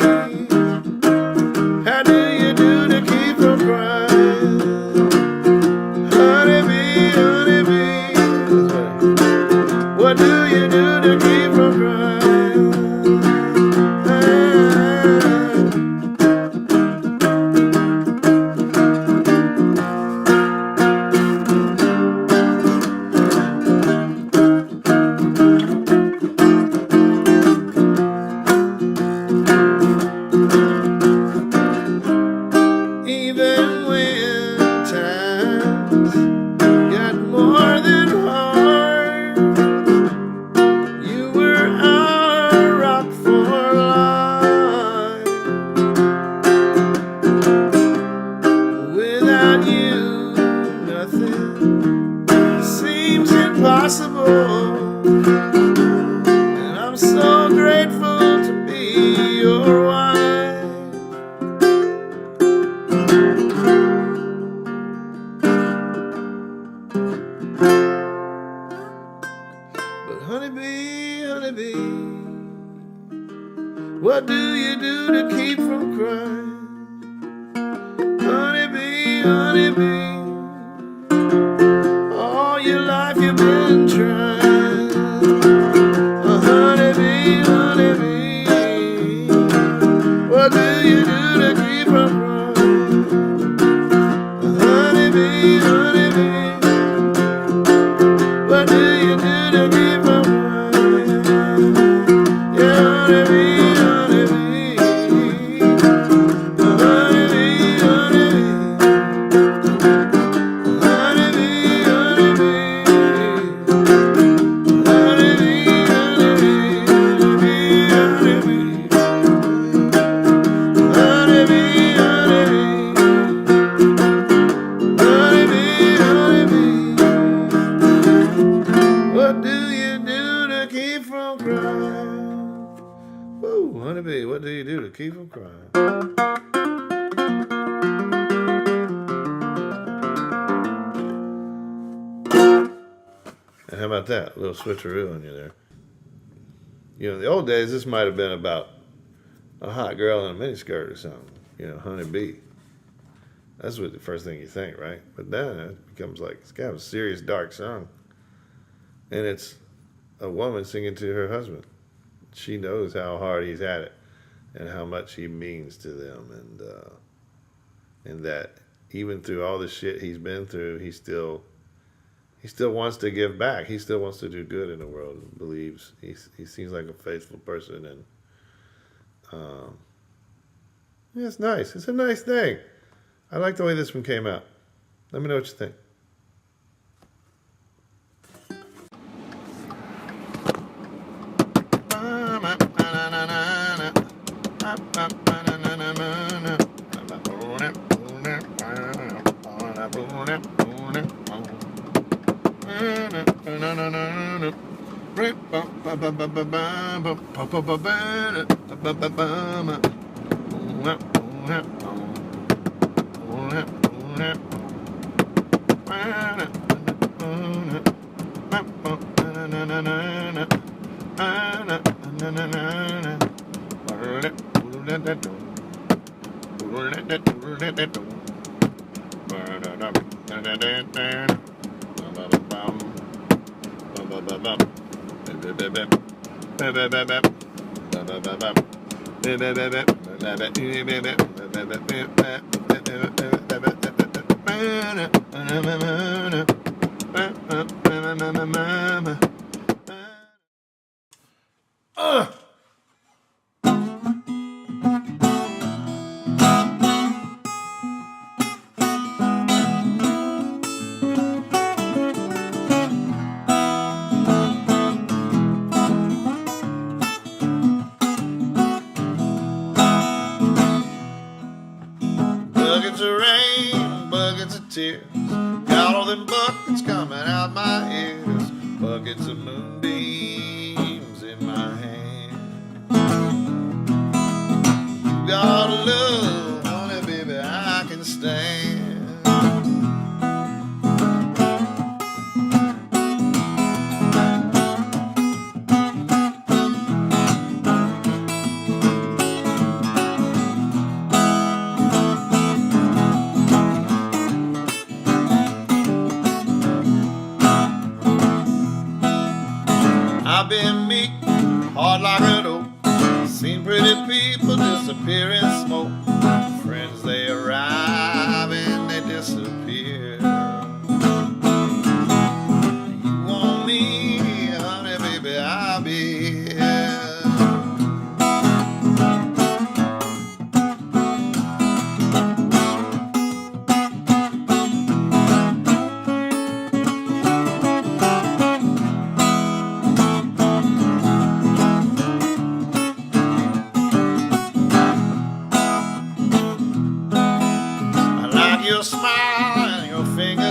nothing seems impossible. And I'm so grateful to be your wife. But honeybee, honeybee, what do you do to keep from crying? Honeybee, honeybee, all your life you've been trying. Honeybee, honeybee, what do you do to keep from crying? Honeybee, honeybee, what do you do to keep from crying? Yeah, honeybee, honeybee, honeybee, honeybee, what do you do to keep from crying? Woo, honeybee, what do you do to keep from crying? And how about that? A little switcheroo on you there. You know, in the old days, this might have been about a hot girl in a miniskirt or something. You know, honeybee. That's what the first thing you think, right? But then it becomes like, it's kind of a serious, dark song. And it's a woman singing to her husband. She knows how hard he's at it and how much he means to them, and that even through all the shit he's been through, he still wants to give back. He still wants to do good in the world. And believes he seems like a faithful person, and yeah, it's nice. It's a nice thing. I like the way this one came out. Let me know what you think. Buckets of rain, buckets of tears, got all them buckets coming out my ears, buckets of moonbeams in my hand. You got a love, honey, baby, I can stand. I've been meek, hard like an oak, seen pretty people disappear in smoke, friends they arrive and they disappear. You want me, honey, baby, I'll be here.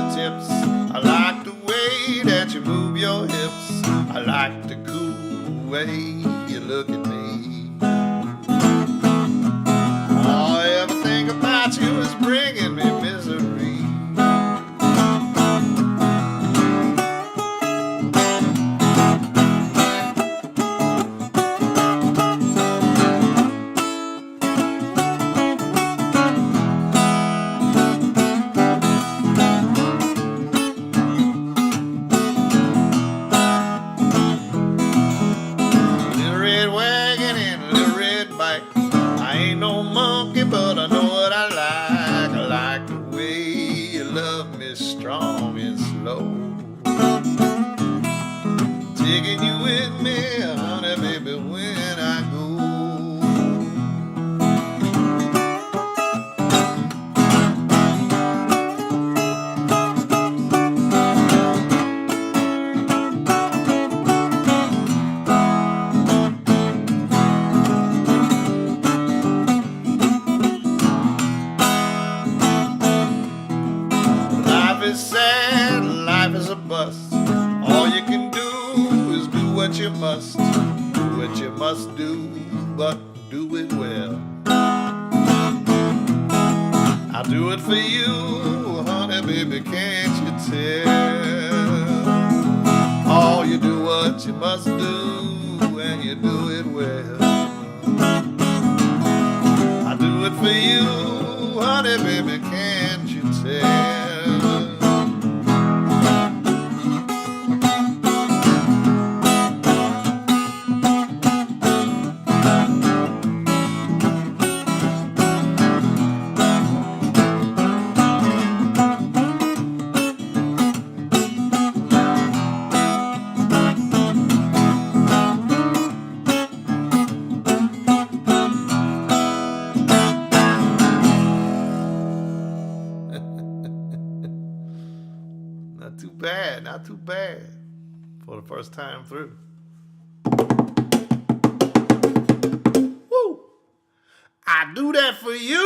fingertips. I like the way that you move your hips. I like the cool way you look at me. All I ever think about you is bringing me misery. Strong and slow, taking you with me, honey, baby, when I go. Sad, life is a bust. All you can do is do what you must. Do what you must do, but do it well. I'll do it for you, honey, baby, can't you tell? Oh, you do what you must do, and you do it well. I do it for you, honey, baby, can't you tell? Not too bad for the first time through. Woo! I do that for you.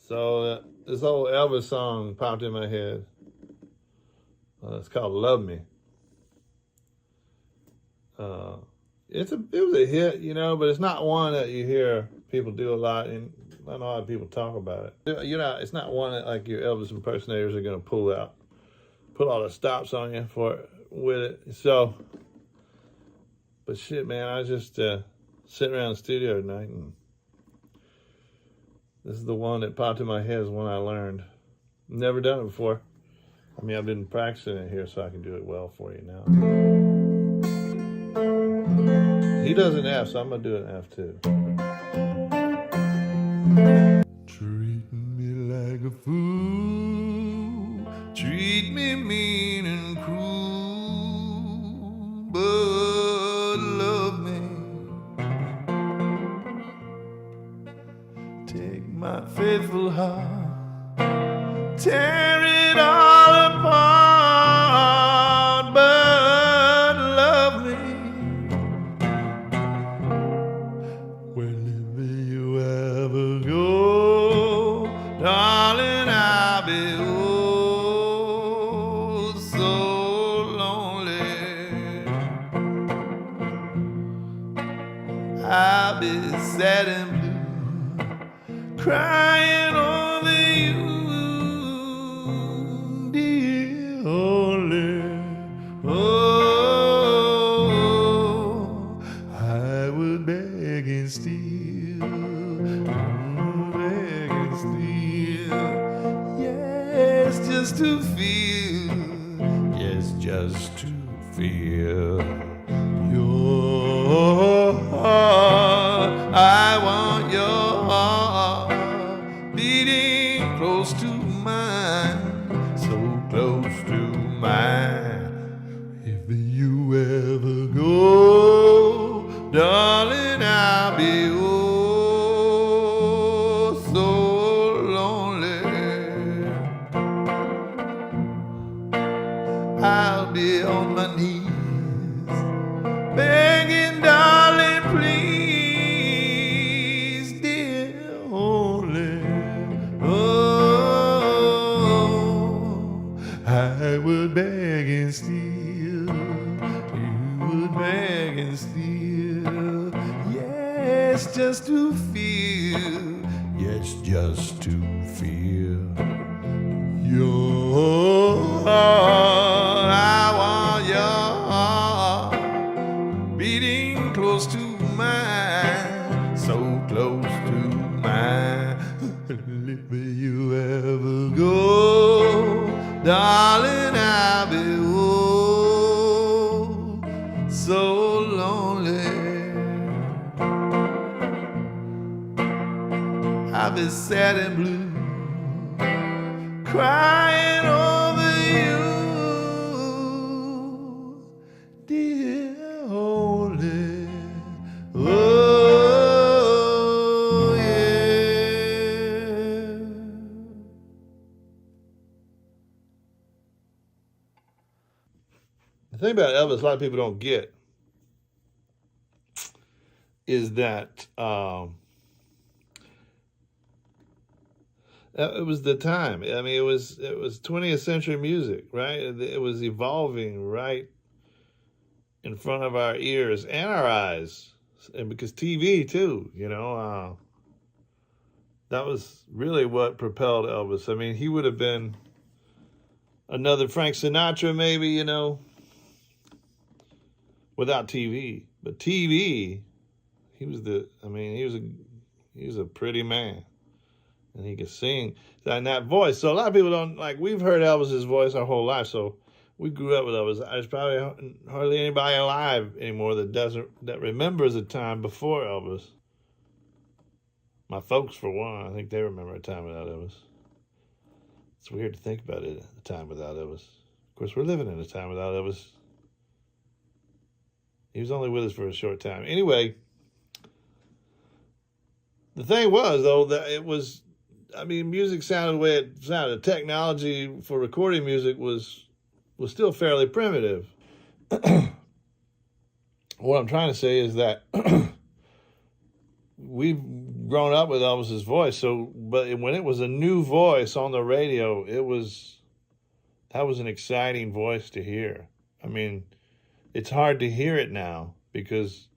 So this old Elvis song popped in my head. It's called "Love Me." It was a hit, you know, but it's not one that you hear people do a lot, and not a lot of people talk about it. You know, it's not one that like your Elvis impersonators are going to pull all the stops on you with it. So, but shit, man, I was just sitting around the studio tonight, and this is the one that popped in my head. Is one I learned. Never done it before. I mean, I've been practicing it here, so I can do it well for you now. He does an F, so I'm going to do an F too. Treating me like a fool, treat me mean and cruel, but love me. Take my faithful heart, tear it all apart, but love me. Wherever you ever go, darling, I'll be oh so lonely. I'll be sad and blue, crying over you, dear only. Oh, I would beg and steal, beg and steal, yes, just to feel, yes, just to feel your heart. I want your heart beating close to mine, so close to mine. If you ever go, darling, I'll be oh so lonely. I'll be here on my knees, begging, darling, please, dear, only. Oh, I would beg and steal, you would beg and steal, yes, just to feel, yes, just to feel your heart. I want your heart beating close to mine, so close to mine. If you ever go, darling, I'll be so lonely. I'll be sad and blue, crying over you, dear only. Oh, yeah. The thing about Elvis, a lot of people don't get is that it was the time. I mean, it was 20th century music, right? It was evolving right in front of our ears and our eyes, and because TV too, that was really what propelled Elvis. I mean, he would have been another Frank Sinatra, maybe, without TV. But TV, he was a pretty man. And he could sing and that voice. So a lot of people don't, we've heard Elvis's voice our whole life, so we grew up with Elvis. There's probably hardly anybody alive anymore that remembers a time before Elvis. My folks, for one, I think they remember a time without Elvis. It's weird to think about it, a time without Elvis. Of course, we're living in a time without Elvis. He was only with us for a short time. Anyway, the thing was, though, that music sounded the way it sounded. Technology for recording music was still fairly primitive. What I'm trying to say is that we've grown up with Elvis's voice. But when it was a new voice on the radio, that was an exciting voice to hear. I mean, it's hard to hear it now because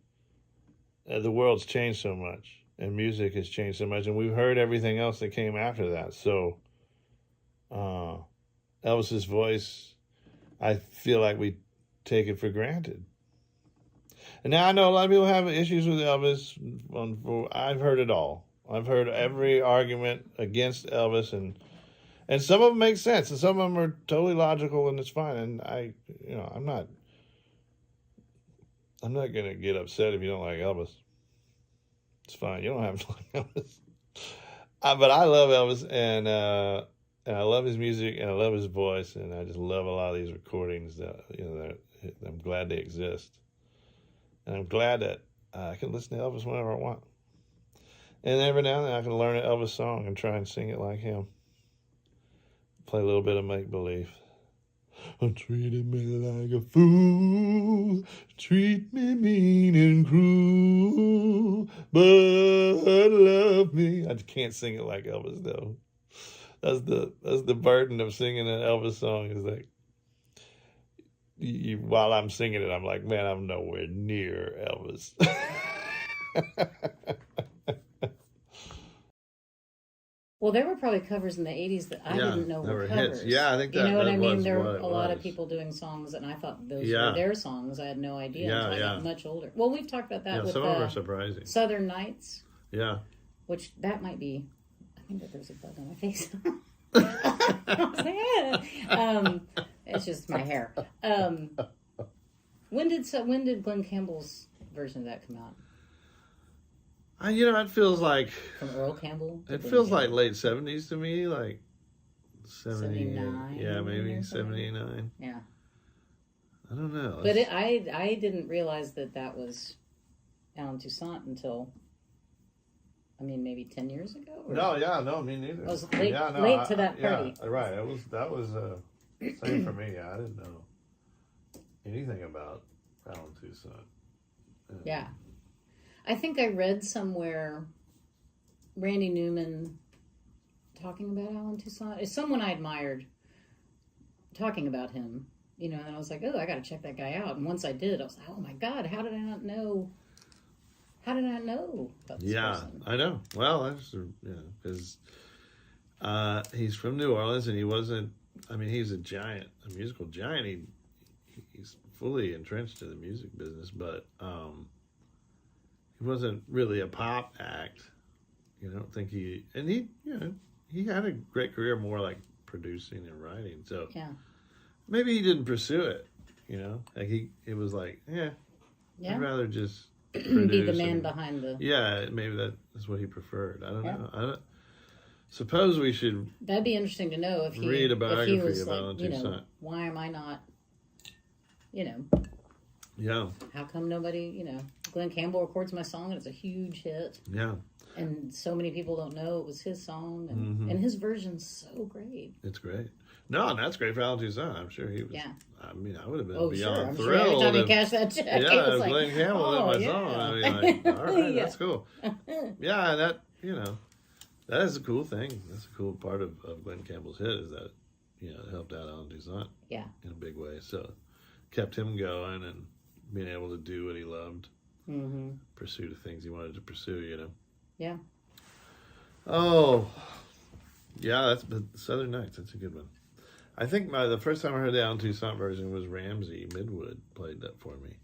the world's changed so much. And music has changed so much, and we've heard everything else that came after that. So, Elvis's voice, I feel like we take it for granted. And now I know a lot of people have issues with Elvis. I've heard it all. I've heard every argument against Elvis, and some of them make sense, and some of them are totally logical, and it's fine. And I'm not gonna get upset if you don't like Elvis. It's fine. You don't have to like Elvis. But I love Elvis, and I love his music, and I love his voice, and I just love a lot of these recordings that I'm glad they exist. And I'm glad that I can listen to Elvis whenever I want. And every now and then I can learn an Elvis song and try and sing it like him. Play a little bit of make-believe. Treated me like a fool, treat me mean and cruel, but love me. I just can't sing it like Elvis, though. That's the burden of singing an Elvis song, is like, while I'm singing it, I'm like, man, I'm nowhere near Elvis.
Well, there were probably covers in the 80s that I didn't know were covers.
Hits. Yeah, I think that,
you know what I mean? There
was
were a lot of people doing songs, and I thought those were their songs. I had no idea until I got much older. Well, we've talked about that with
some of them are surprising.
Southern Nights.
Yeah.
Which, that might be... I think that there's a bug on my face. It's just my hair. When did Glenn Campbell's version of that come out?
It feels like...
From Earl Campbell?
It feels like late 70s to me, like
79.
Yeah, maybe 79.
Yeah.
I don't know.
But I didn't realize that was Alan Toussaint until, maybe 10 years ago?
No, me neither.
I was late to that party.
Yeah, right. That was same for me. I didn't know. anything about Alan Toussaint.
Yeah. I think I read somewhere Randy Newman talking about Alan Toussaint. It's someone I admired talking about him, you know, and I was like, oh, I got to check that guy out. And once I did, I was like, oh my God, how did I not know? How did I know about this person?
I know. Well, that's, because he's from New Orleans, and he wasn't, I mean, he's a giant, a musical giant. He's fully entrenched in the music business, but he wasn't really a pop act. You don't think he had a great career more like producing and writing. So maybe he didn't pursue it, you know, like it was like, I'd rather just
be the man behind the.
Yeah, maybe that's what he preferred. I don't know. I don't. Suppose we should.
That'd be interesting to know if he
read a biography
if he was
of
like,
Alan
you know,
Toussaint.
why am I not? You know.
Yeah.
How come nobody? You know, Glenn Campbell records my song and it's a huge hit.
Yeah.
And so many people don't know it was his song, and his version's so great.
It's great. No, and that's great for Alan Toussaint. I'm sure he was. Yeah. I mean, I would have been beyond
I'm
thrilled.
Sure every time he cashed that check,
yeah,
was like,
Glenn Campbell in my song. I mean, like, all right, that's cool. Yeah, that, you know, that is a cool thing. That's a cool part of Glenn Campbell's hit is that, you know, it helped out Alan Toussaint in a big way. So kept him going and being able to do what he loved, pursue the things he wanted to pursue, you know.
Yeah.
Oh, yeah, that's the Southern Nights. That's a good one. I think the first time I heard the Alan Toussaint version was Ramsey Midwood played that for me.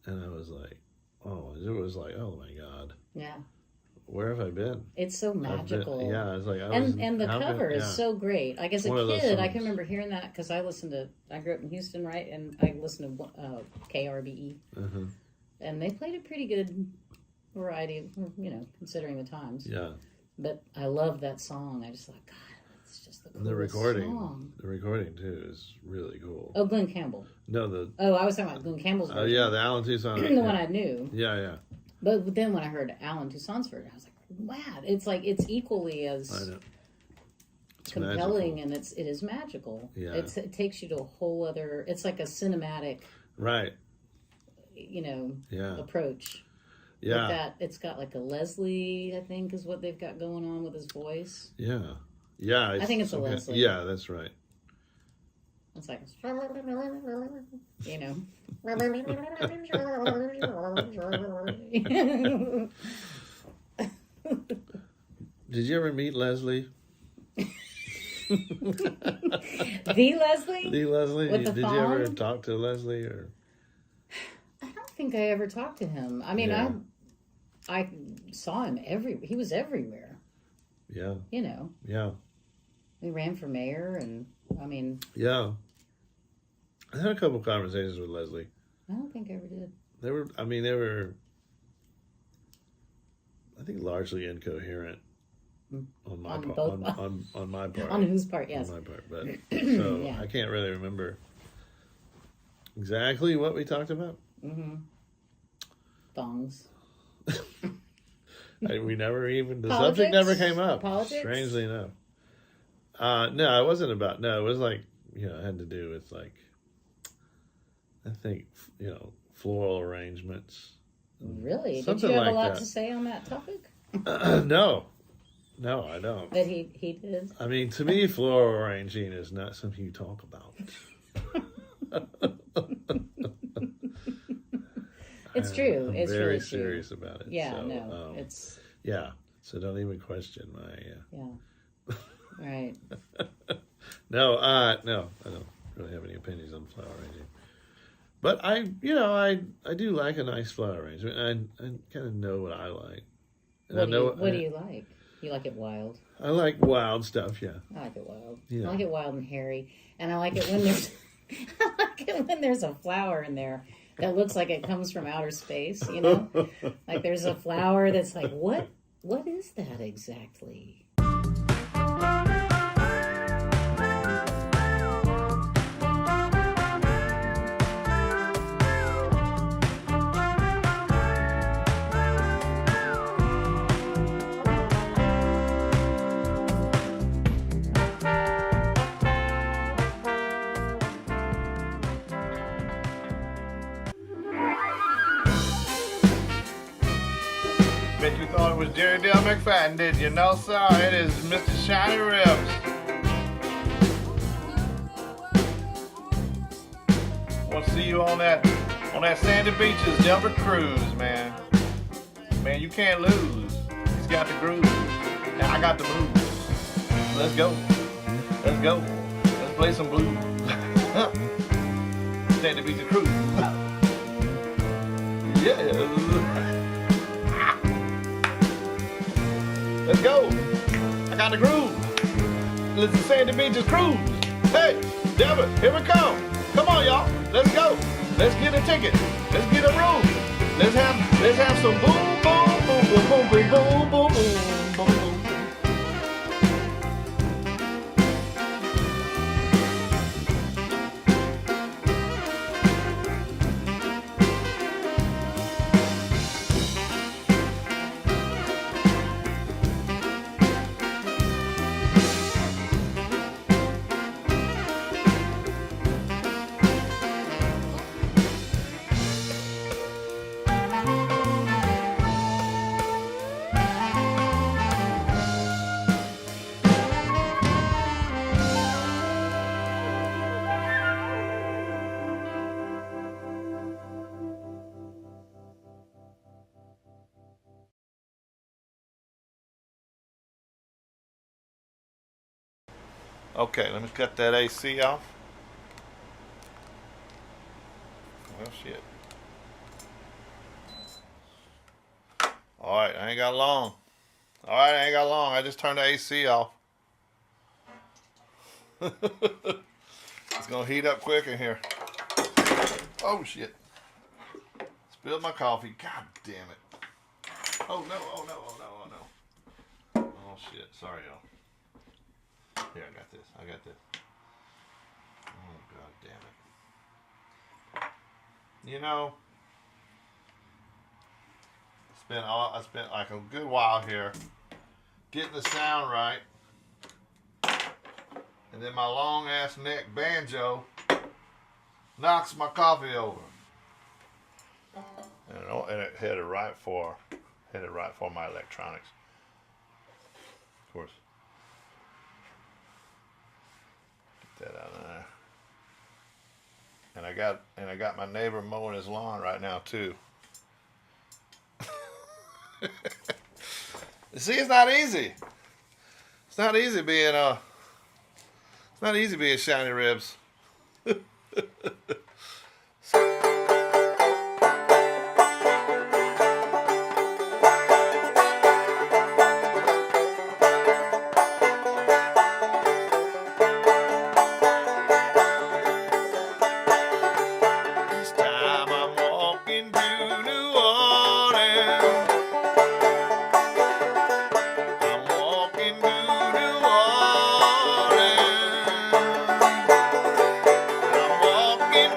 And I was like, oh my God.
Yeah.
Where have I been?
It's so magical.
I was like,
and the cover is so great. Like as a kid, I can
songs.
remember hearing that because I grew up in Houston, right? And I listened to KRBE. And they played a pretty good variety of, you know, considering the times.
Yeah.
But I love that song. I just thought, God, it's just the coolest song.
The recording too is really cool.
Oh, Glenn Campbell.
No,
I was talking about Glenn Campbell's version.
yeah, the Alan Toussaint.
the one I knew.
Yeah.
But then when I heard Alan Toussaint's version, I was like, wow, it's like it's equally as compelling magical. And it is magical. Yeah. It takes you to a whole other. It's like a cinematic.
Right.
You know. Yeah. Approach.
Yeah.
Like it's got like a Leslie, I think, is what they've got going on with his voice.
Yeah. I think it's a Leslie. Yeah, that's right.
It's like, you know.
Did you ever meet Leslie?
The Leslie?
The Leslie?
With the
Did you ever talk to Leslie or?
I don't think I ever talked to him. I mean, I saw him he was everywhere.
Yeah.
You know.
Yeah.
We ran for mayor and, I mean.
Yeah. I had a couple conversations with Leslie.
I don't think I ever did.
They were, I think, largely incoherent on my part. On my part.
On whose part, yes.
On my part. But, so I can't really remember exactly what we talked about.
Thongs.
We never even, the subject never came up.
Politics?
Strangely enough. No, it wasn't about, no, it was like, you know, it had to do with like, I think, you know, floral arrangements.
Really? Did you have a lot to say on that topic?
No, I don't.
That he did?
I mean, to me, floral arranging is not something you talk about.
It's true.
I'm
it's
very
really
serious
true.
about it.
Yeah,
so,
no, it's...
Yeah, so don't even question my...
Yeah, right.
No, I don't really have any opinions on flower arranging. But I do like a nice flower arrangement. I kind of know what I like.
And what do you like? You like it wild?
I like wild stuff, yeah.
I like it wild.
Yeah.
I like it wild and hairy. And I like it when there's I like it when there's a flower in there that looks like it comes from outer space, you know? Like there's a flower that's like, what is that exactly?
Bet you thought it was Jerry Dale McFadden, did you? No, sir. It is Mr. Shiny Ribs. Want to see you on that sandy beaches Delta cruise, man. Man, you can't lose. He's got the groove. Now I got the moves. Let's go. Let's go. Let's play some blues. Sandy beaches cruise. Yeah. Let's go. I got the groove. Let's Sandy Beaches cruise. Hey, Deborah, here we come. Come on, y'all. Let's go. Let's get a ticket. Let's get a room. Let's have some boom, boom, boom, boom, boom, boom, boom, boom, boom, boom, boom. Okay, let me cut that AC off. Well, shit. Alright, I ain't got long. Alright, I ain't got long. I just turned the AC off. It's gonna heat up quick in here. Oh, shit. Spilled my coffee. God damn it. Oh, no, oh, no, oh, no, oh, no. Oh, shit. Sorry, y'all. Here, I got this. I got this. Oh, God damn it. You know, I spent like a good while here getting the sound right. And then my long ass neck banjo knocks my coffee over. And it headed right for my electronics. Of course. Get that out of there. And I got my neighbor mowing his lawn right now too. See, it's not easy. It's not easy being Shiny Ribs. Walking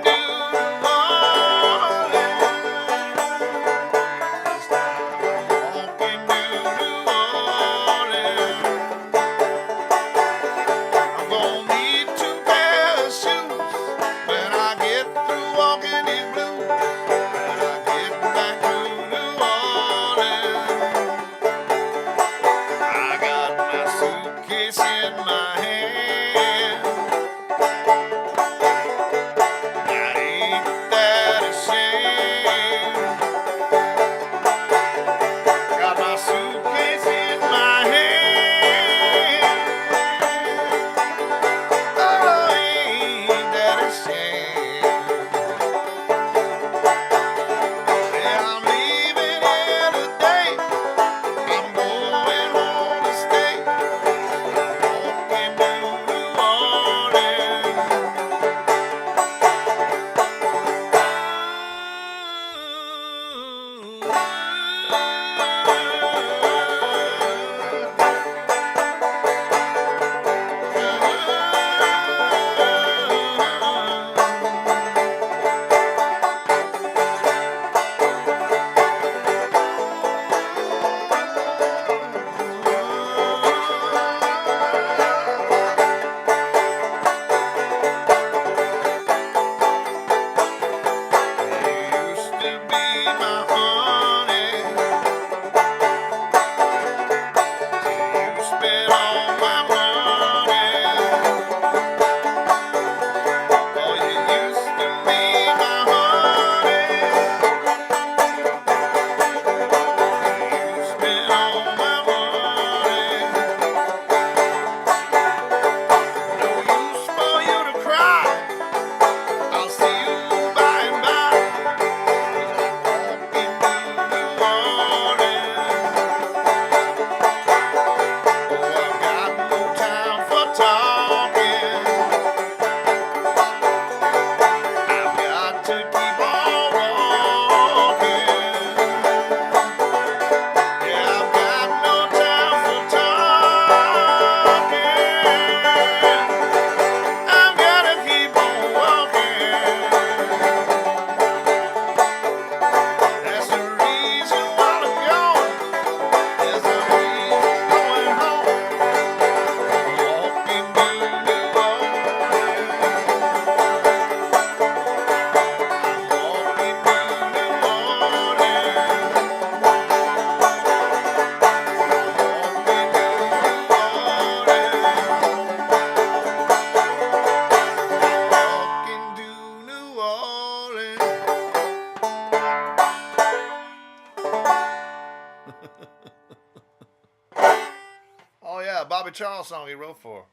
Charles song he wrote for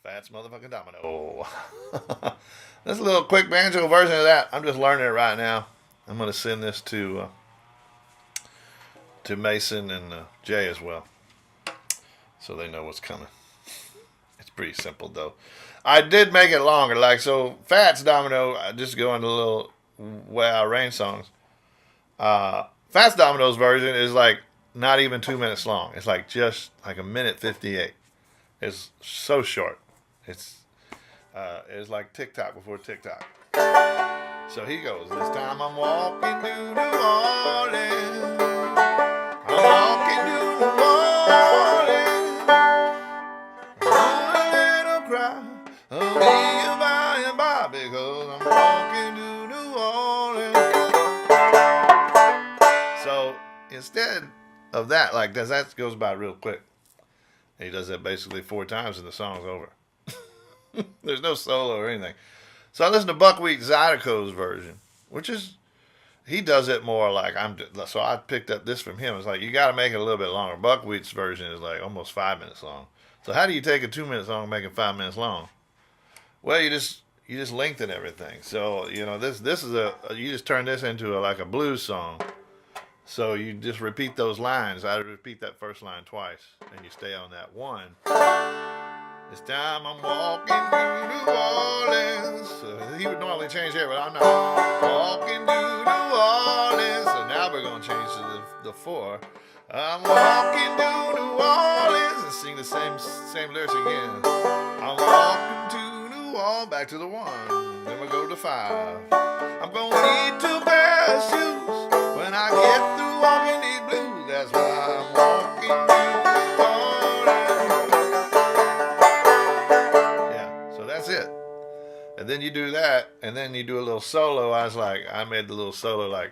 Fats motherfucking Domino. This is a little quick banjo version of that. I'm just learning it right now. I'm going to send this to Mason and Jay as well, so they know what's coming. It's pretty simple though. I did make it longer, like so. Fats Domino. I just go into a little way I arrange songs. Fats Domino's version is like not even 2 minutes long. It's like just like a minute 58. It's so short. It's like TikTok before TikTok. So he goes, this time I'm walking to New Orleans. I'm walking to New Orleans. On a little cry of me by and by because I'm walking to New Orleans. So instead of that, like that goes by real quick. And he does that basically 4 times and the song's over. There's no solo or anything. So I listened to Buckwheat Zydeco's version, which is, he does it more like so I picked up this from him. It's like, you got to make it a little bit longer. Buckwheat's version is like almost 5 minutes long. So how do you take a 2 minute song and make it 5 minutes long? Well, you just lengthen everything. So, you know, this is you just turn this into like a blues song. So you just repeat those lines. I repeat that first line twice, and you stay on that one. This time I'm walking to New Orleans. So he would normally change here, but I'm not. Walking to New Orleans. So now we're going to change to the 4. I'm walking to New Orleans and sing the same lyrics again. I'm walking to New Orleans. Back to the 1. Then we go to 5. I'm going to need 2 pairs of shoes when I get through walking these blues. That's why I'm walking to New Orleans. That's it. And then you do that, and then you do a little solo. I made the little solo like,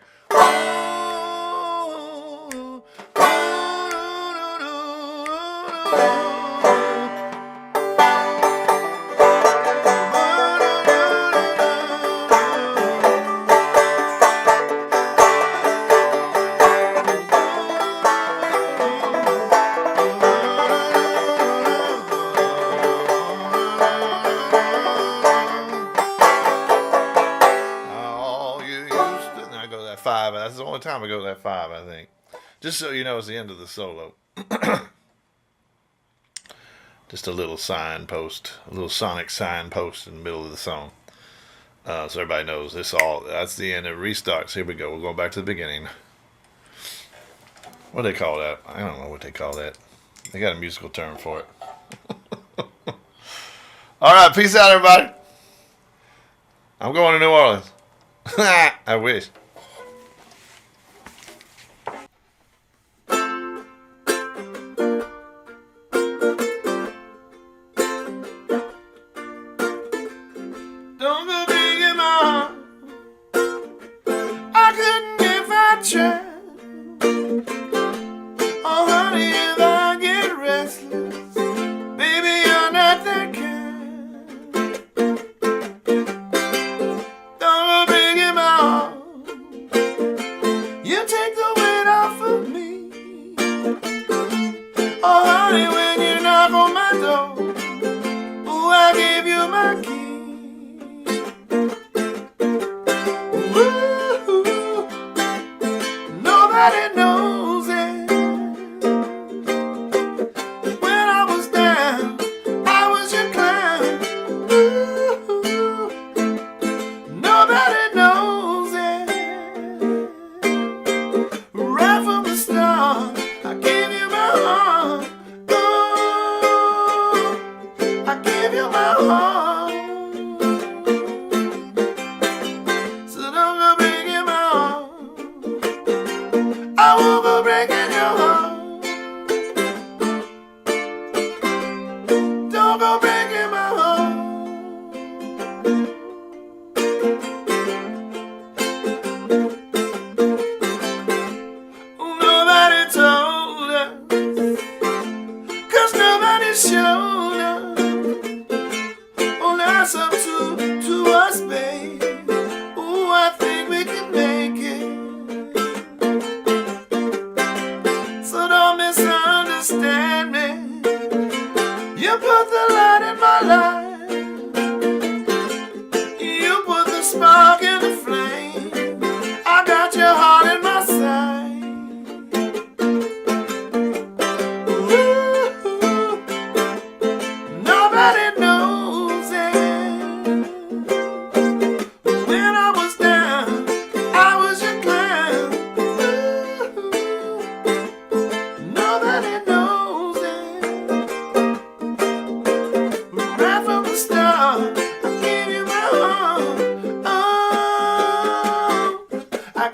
that's the only time I go to that 5, I think. Just so you know, it's the end of the solo. Just a little signpost, a little sonic signpost in the middle of the song. So everybody knows that's the end. It restarts. Here we go. We're going back to the beginning. What do they call that? I don't know what they call that. They got a musical term for it. All right. Peace out, everybody. I'm going to New Orleans. I wish. No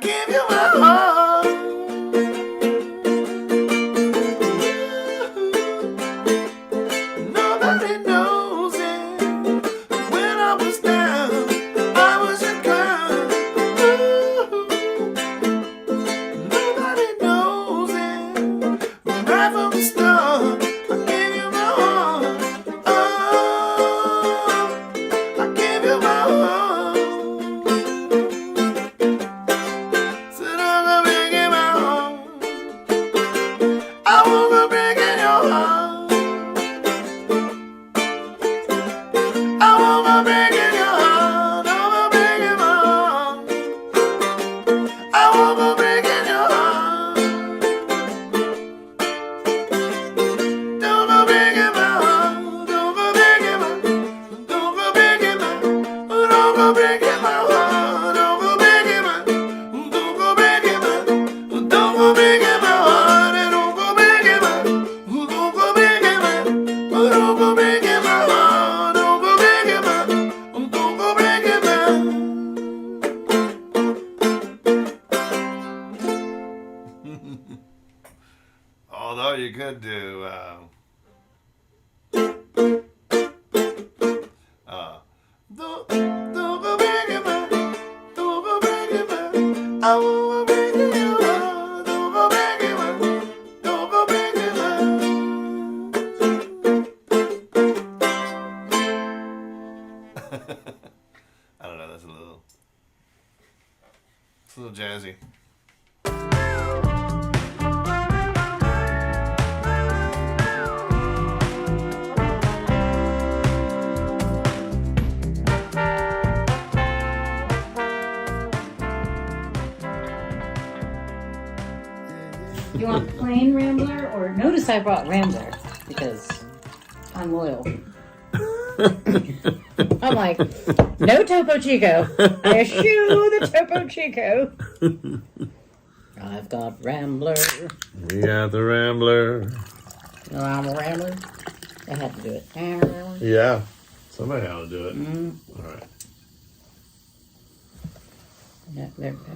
give you my heart. Nobody knows it. When I was down, I was your girl. Nobody knows it. Right from the start, I gave you my heart. Oh, I gave you my heart. Said I'm gonna break in my heart. I wanna break in your heart. I wanna break in your heart. I wanna break in my heart. I wanna break in your heart. Don't go break in my heart. Don't go break in my. Don't go break in my. Don't go break in my heart. Don't go break in my. Don't go break in my. Don't go break in my heart. And don't go break in my. Don't go break in my. Don't go break in my heart. Don't go break in my. Don't go break in my. Although you could do, don't go break in my, don't go break in my, I wanna break in your heart. Don't go break in my, don't go break in my. I don't know, that's a little jazzy.
You want plain Rambler or notice I brought Rambler because I'm loyal. I'm like, no Topo Chico. I eschew the Topo Chico. I've got Rambler.
We got the Rambler.
No, I'm a Rambler. I had to do it.
Yeah, somebody ought to do it.
Mm-hmm.
All right.
Yeah,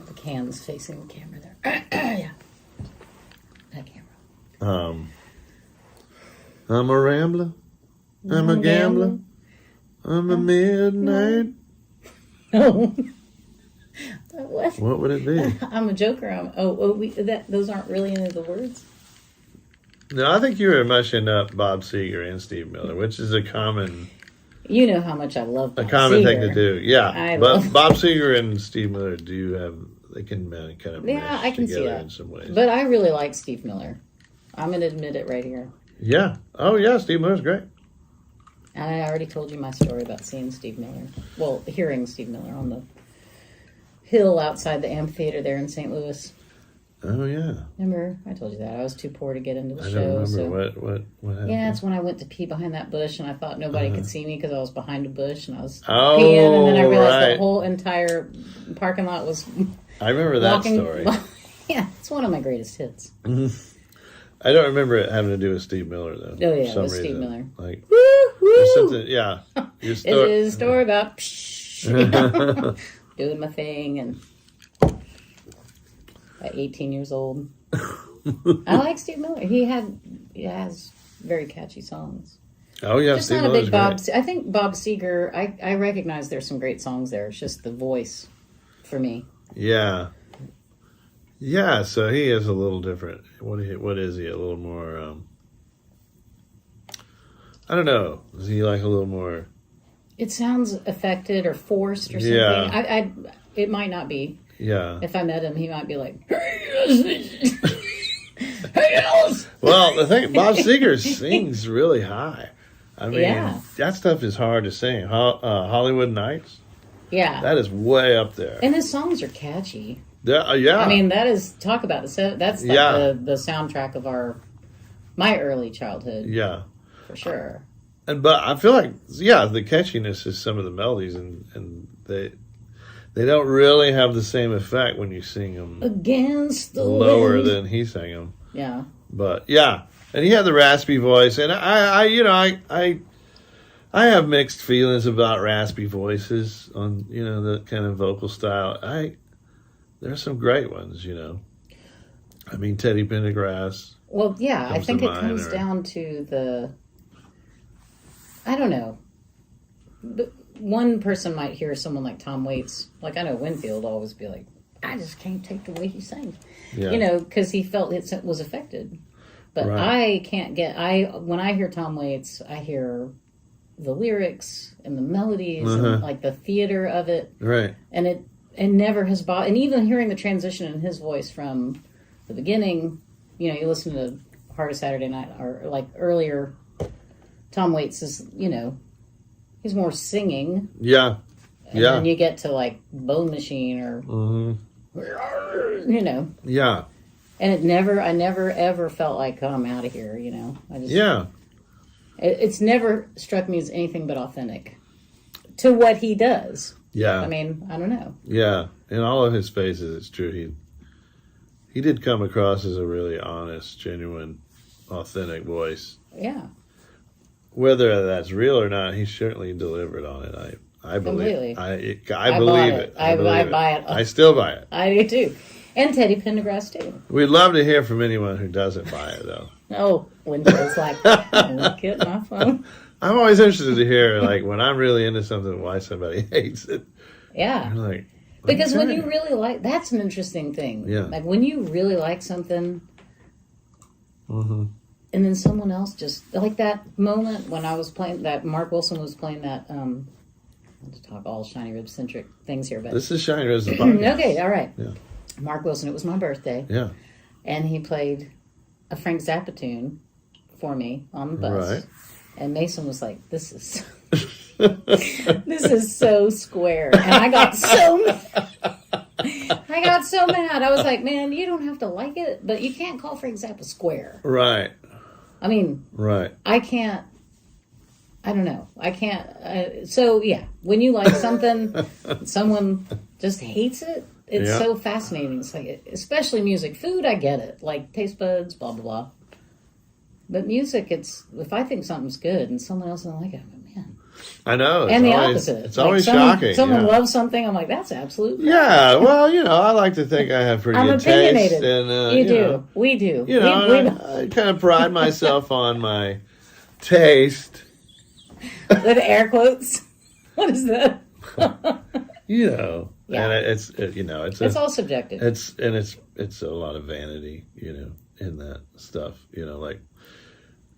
the can's facing the camera there. Yeah. That camera.
I'm a rambler. I'm a gambler. I'm a midnight.
No. What?
What would it be?
I'm a joker. Those aren't really any of the words.
No, I think you were mushing up Bob Seger and Steve Miller, which is a common
You know how much I love Bob
thing
Seger.
to do. Yeah,
I
but
love-
Bob Seger and Steve Miller they can kind of
Yeah,
mesh
I can see
together
that.
in some ways.
But I really like Steve Miller. I'm going to admit it right here.
Yeah. Oh, yeah, Steve Miller's great.
And I already told you my story about seeing Steve Miller. Well, hearing Steve Miller on the hill outside the amphitheater there in St. Louis.
Oh, yeah.
Remember? I told you that. I was too poor to get into the
I
show.
don't remember
so.
what happened.
Yeah, it's when I went to pee behind that bush and I thought nobody could see me because I was behind a bush and I was
Oh,
peeing. And then I realized
right.
the whole entire parking lot was
I remember that
walking.
story.
Yeah, it's one of my greatest hits.
I don't remember it having to do with Steve Miller, though.
Oh, yeah,
for
it
some
was Steve
reason.
Miller.
Like,
Woo,
there's
woo!
something, yeah. Your
It is a story about doing my thing and at 18 years old. I like Steve Miller. He has very catchy songs.
Oh, yeah,
Just
Steve
not a
Miller's
big Bob.
great.
I think Bob Seger. I recognize there's some great songs there. It's just the voice for me.
Yeah. Yeah, so he is a little different. What is he? A little more, I don't know. Is he like a little more...
It sounds affected or forced or something.
Yeah.
It might not be.
Yeah.
If I met him, he might be like, "Hey, Alice!"
Well, the thing, Bob Seger sings really high. I mean,
Yeah.
that stuff is hard to sing. Hollywood Nights,
Yeah.
that is way up there.
And his songs are catchy.
Yeah.
I mean, that is talk about that's like
Yeah.
the soundtrack of my early childhood
Yeah.
for sure.
But I feel like, the catchiness is some of the melodies, and they don't really have the same effect when you sing them
Against the
lower
wind.
than he sang them.
Yeah.
But yeah, and he had the raspy voice, and I have mixed feelings about raspy voices on the kind of vocal style. There's some great ones, you know. I mean, Teddy Pendergrass.
Well, yeah, I think it comes
or...
down to the, I don't know. But one person might hear someone like Tom Waits. Like, I know Winfield always be like, I just can't take the way he sings.
Yeah.
You know, because he felt it was affected. But
Right.
I can't get, when I hear Tom Waits, I hear the lyrics and the melodies and like the theater of it.
Right.
And it never has bothered, and even hearing the transition in his voice from the beginning, you know, you listen to Heart of Saturday Night or like earlier, Tom Waits is, you know, he's more singing.
Yeah.
And then you get to like Bone Machine or, you know.
Yeah.
And I never ever felt like, oh, I'm out of here, you know. I just,
Yeah.
It's never struck me as anything but authentic to what he does.
Yeah.
I mean, I don't know.
Yeah. In all of his phases, it's true. He did come across as a really honest, genuine, authentic voice.
Yeah.
Whether that's real or not, he certainly delivered on it. I believe.
Completely.
I believe it.
I buy it.
I still buy it.
I do too. And Teddy Pendergrass too.
We'd love to hear from anyone who doesn't buy it, though.
Oh, when it's like, look at my phone.
I'm always interested to hear, like, when I'm really into something, why somebody hates it.
Yeah.
I'm like,
because when you really like, that's an interesting thing.
Yeah.
Like when you really like something,
Mm-hmm.
and then someone else just, like that moment when I was playing, that Mark Wilson was playing that, I'll just talk all Shiny Rib centric things here, but.
This is Shiny Ribs the podcast.
Okay, all right.
Yeah.
Mark Wilson, it was my birthday.
Yeah.
And he played a Frank Zappa tune for me on the bus.
Right.
And Mason was like, this is this is so square. And I got so mad. I was like, man, you don't have to like it, but you can't call Frank Zappa square.
Right.
I mean,
Right.
I can't, I don't know. I can't. So, yeah, when you like something, someone just hates it, it's so fascinating. It's like, especially music. Food, I get it. Like, taste buds, blah, blah, blah. But music, it's, if I think something's good and someone else doesn't like it, I'm like, man.
I know.
And the opposite.
It's
like
always
someone,
shocking.
Someone loves something, I'm like, that's absolutely
Yeah, well, you know, I like to think I have pretty
I'm
good taste.
opinionated.
And,
you do.
know,
We do.
You know,
we
I kind of pride myself on my taste.
with air quotes. What is that?
You know.
Yeah.
And it's
all subjective.
It's a lot of vanity, you know, in that stuff, you know, like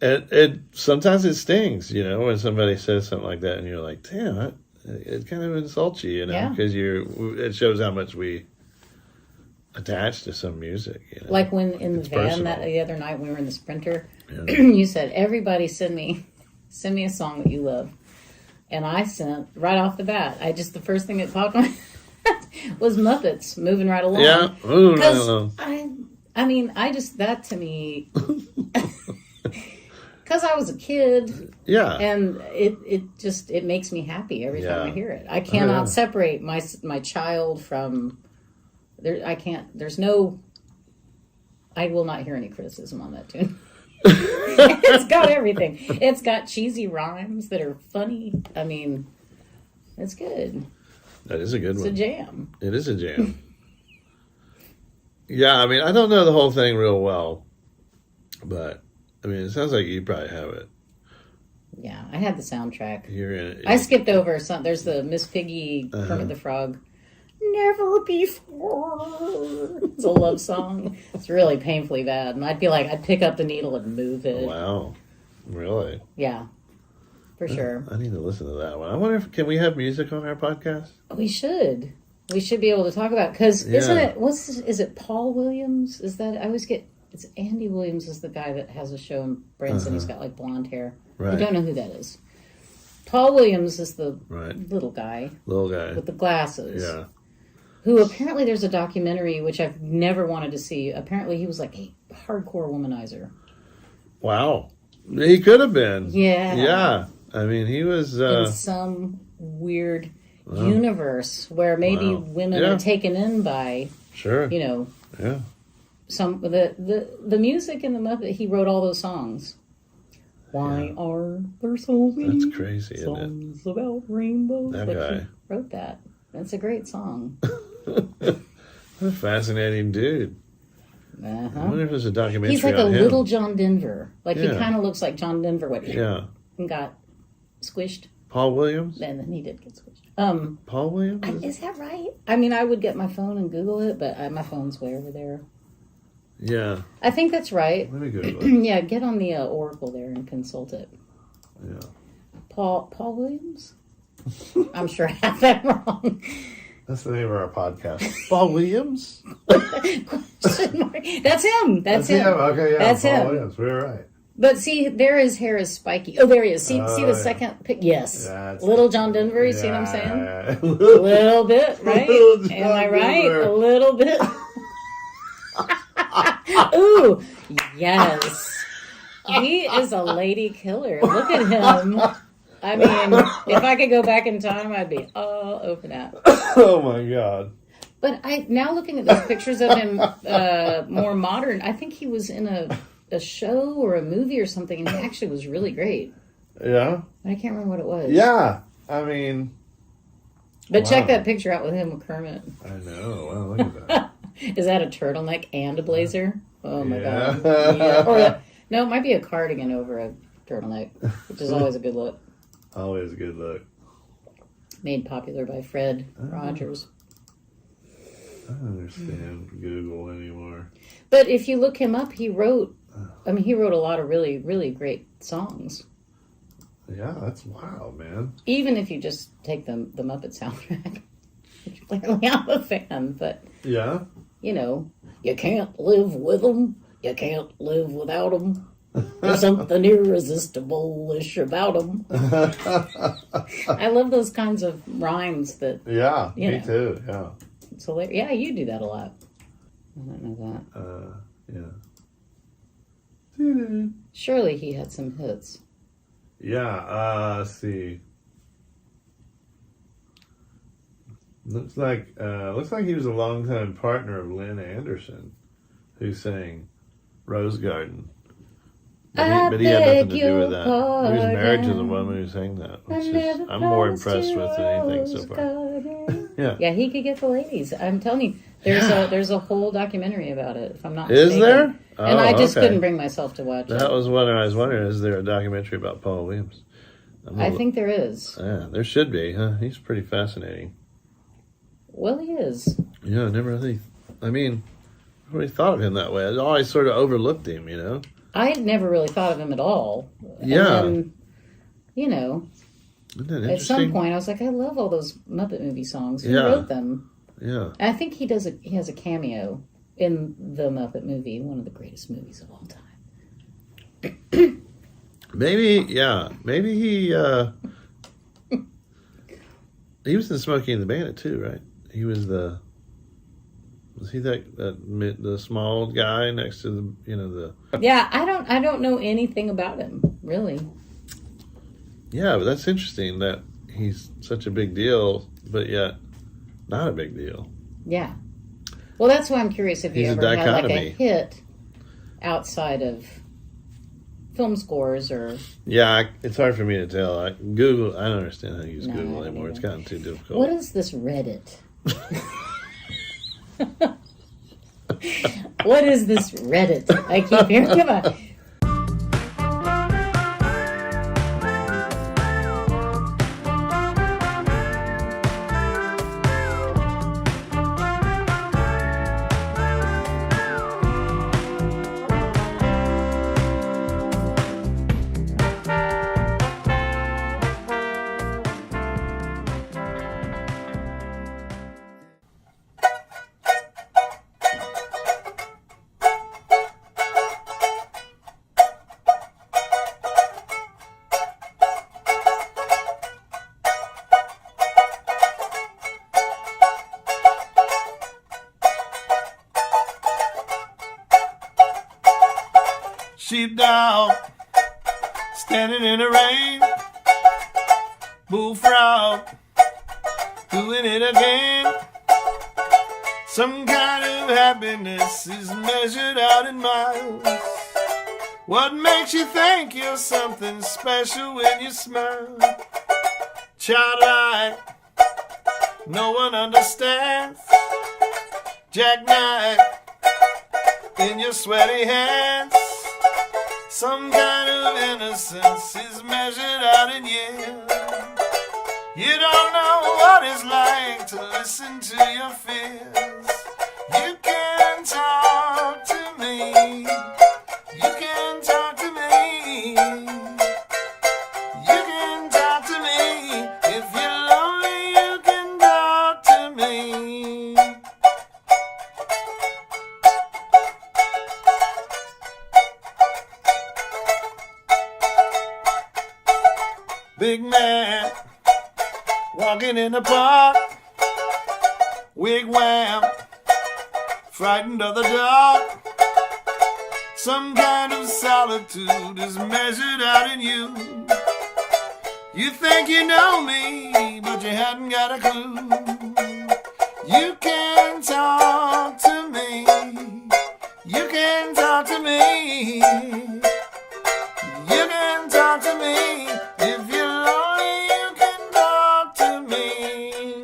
it sometimes it stings, you know, when somebody says something like that and you're like, damn, it kind of insults you, you know, because it shows how much we attach to some music, you know?
Like when in the
It's
van
personal.
the other night we were in the Sprinter, you said, everybody send me a song that you love. And I sent right off the bat. The first thing that popped on was Muppets, Moving Right Along.
Yeah. Ooh,
Because I mean, that to me, because I was a kid,
yeah.
and it makes me happy every time I hear it. I cannot separate my child from there. I will not hear any criticism on that tune. It's got everything. It's got cheesy rhymes that are funny. I mean, it's good.
That is a good one.
It's a jam.
It is a jam. Yeah, I mean, I don't know the whole thing real well, but I mean, it sounds like you probably have it.
Yeah, I had the soundtrack.
You're in it.
I skipped over some. There's the Miss Piggy, Kermit the Frog. Never before. It's a love song. It's really painfully bad. And I'd pick up the needle and move it.
Wow. Really?
Yeah, for sure.
I need to listen to that one. I wonder can we have music on our podcast?
We should. We should be able to talk about, because isn't it, is it Paul Williams? Is that, I always get, it's Andy Williams is the guy that has a show in Branson. He's got like blonde hair.
Right.
I don't know who that is. Paul Williams is the
Right.
little guy
Little guy.
with the glasses.
Yeah.
Who apparently there's a documentary which I've never wanted to see. Apparently he was like a hardcore womanizer.
Wow. He could have been.
Yeah.
Yeah. I mean, he was...
in some weird universe where maybe women are taken in by,
Sure.
you know,
Yeah.
some the music in the Muppet. He wrote all those songs. Why are there so many
That's crazy, isn't it?
songs about rainbows?
That
But
guy.
he wrote that. That's a great song.
Oh, What a fascinating dude. I wonder if there's a documentary
He's like a
on him.
little John Denver. Like, he
Yeah.
kind of looks like John Denver
Yeah.
got squished.
Paul Williams?
And then he did get squished.
Paul Williams?
Is that right? I mean, I would get my phone and Google it, but my phone's way over there.
Yeah.
I think that's right.
Let me Google it.
Yeah, get on the Oracle there and consult it.
Yeah.
Paul Williams? I'm sure I have that wrong.
That's the name of our podcast. Paul Williams?
Question mark. That's him. That's him.
Okay, yeah.
That's
Paul
him.
Williams. We're right.
But see, there his hair is spiky. Oh, there he is. See the second pic? Yes.
That's
little John Denver. You see what I'm saying?
Yeah.
A little bit, right?
Little John
Am I right?
Denver.
A little bit. Ooh, yes. He is a lady killer. Look at him. I mean, if I could go back in time, I'd be all over that.
Oh my God.
But now looking at those pictures of him more modern, I think he was in a show or a movie or something, and he actually was really great.
Yeah?
But I can't remember what it was.
Yeah. I mean.
But check
Wow.
that picture out with him with Kermit.
I know. Wow, look at that.
Is that a turtleneck and a blazer? Oh my
Yeah.
God. Yeah. Or no, it might be a cardigan over a turtleneck, which is always a good look.
Always a good look.
Made popular by Fred Rogers.
I don't understand Google anymore.
But if you look him up, he wrote a lot of really, really great songs.
Yeah, that's wild, man.
Even if you just take the Muppet soundtrack. Which clearly I'm a fan, but,
Yeah?
you know, you can't live with them. You can't live without them. There's something irresistible-ish about them. I love those kinds of rhymes that...
Yeah,
You
me
know.
too, yeah.
It's hilarious. Yeah, you do that a lot. I don't know that.
Yeah.
Surely he had some hits.
Yeah, let's see. Looks like he was a longtime partner of Lynn Anderson, who sang Rose Garden. But he had nothing to do with that. He was married to the woman who sang that, which is I'm more impressed with than anything so far. Yeah.
Yeah, he could get the ladies. I'm telling you, there's a whole documentary about it. If I'm not
Is
mistaken.
there?
And
Oh,
I just
okay.
couldn't bring myself to watch
That
it.
was what I was wondering. Is there a documentary about Paul Williams?
I think there is.
Yeah, there should be, huh? He's pretty fascinating.
Well, he is.
Yeah, I never really thought of him that way. I always sort of overlooked him, you know?
I had never really thought of him at all.
Yeah.
And then, you know,
Isn't that
at
interesting?
some point I was like, I love all those Muppet movie songs. Who
Yeah.
wrote them?
Yeah.
And I think he has a cameo in the Muppet movie, one of the greatest movies of all time.
Maybe he was in Smokey and the Bandit too, right? He was he the small guy next to the
Yeah, I don't know anything about him, really.
Yeah, but that's interesting that he's such a big deal, but yet not a big deal.
Yeah. Well, that's why I'm curious if
He's
you
a
ever had like a
dichotomy.
hit outside of film scores or...
Yeah, it's hard for me to tell. I don't understand how to use
No,
Google
I don't
anymore. It's
either.
gotten too difficult.
What is this Reddit? What is this Reddit? I keep hearing about.
Sheepdog standing in the rain, bullfrog doing it again. Some kind of happiness is measured out in miles. What makes you think you're something special when you smile? Childlike, no one understands. jackknife in your sweaty hands. Some kind of innocence is measured out in years. You don't know what it's like to listen to your fears. You can talk to me. You can talk to me. You can talk to me. If you're lonely, you can talk to me. Big man walking in the park, wigwam, frightened of the dark. Some kind of solitude is measured out in you. You think you know me, but you hadn't got a clue. You can talk to me. You can talk to me. You can talk to me. If you're lonely, you can talk to me.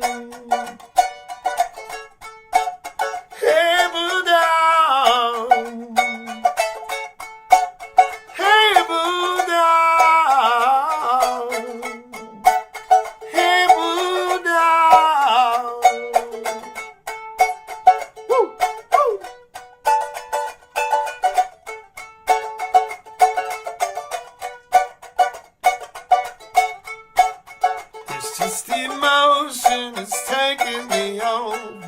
Hey, Buddha. Hey, Buddha. Hey, Buddha. Woo, woo. It's just emotion that's taking me home.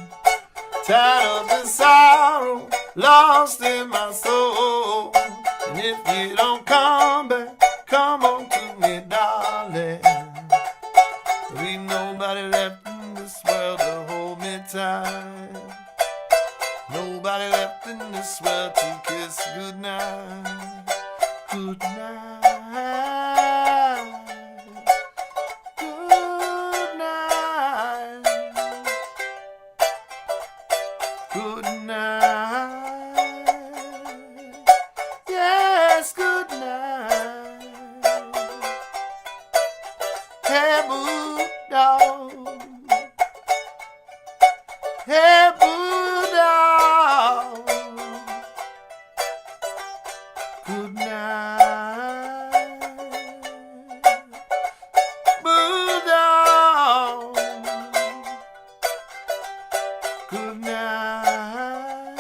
Tired of the sorrow, lost in my soul. And if you don't come back, come on to me, darling. There ain't nobody left in this world to hold me tight. Nobody left in this world to kiss goodnight. Good night. Good night. Good night. Yes, good night. Hey, boo dog. Hey, boo dog. Good night. Boo dog. Good night.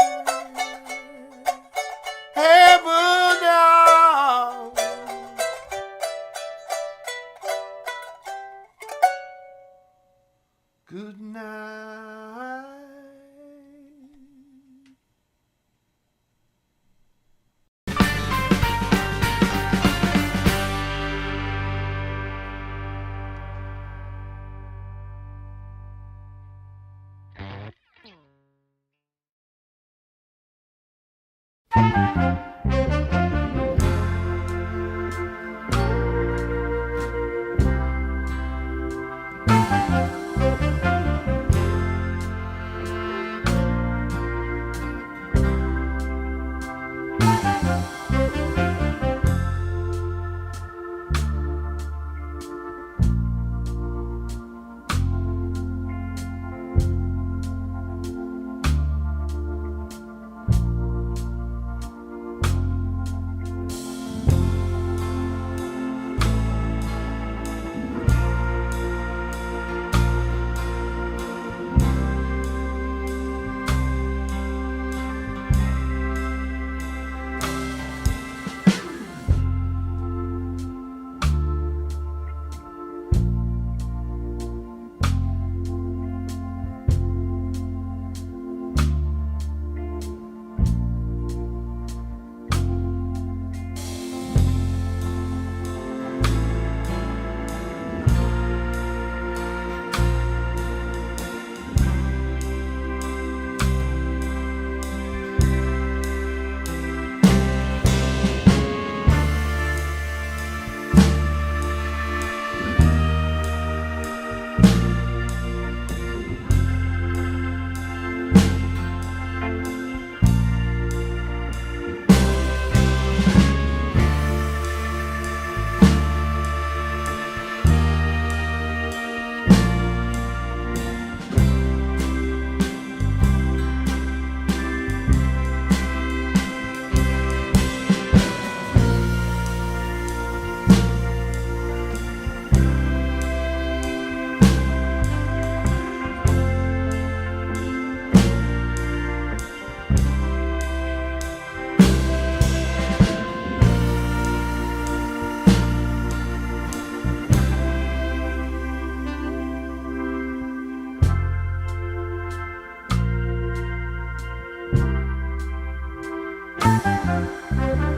Hey, boo dog. Good night. Thank you.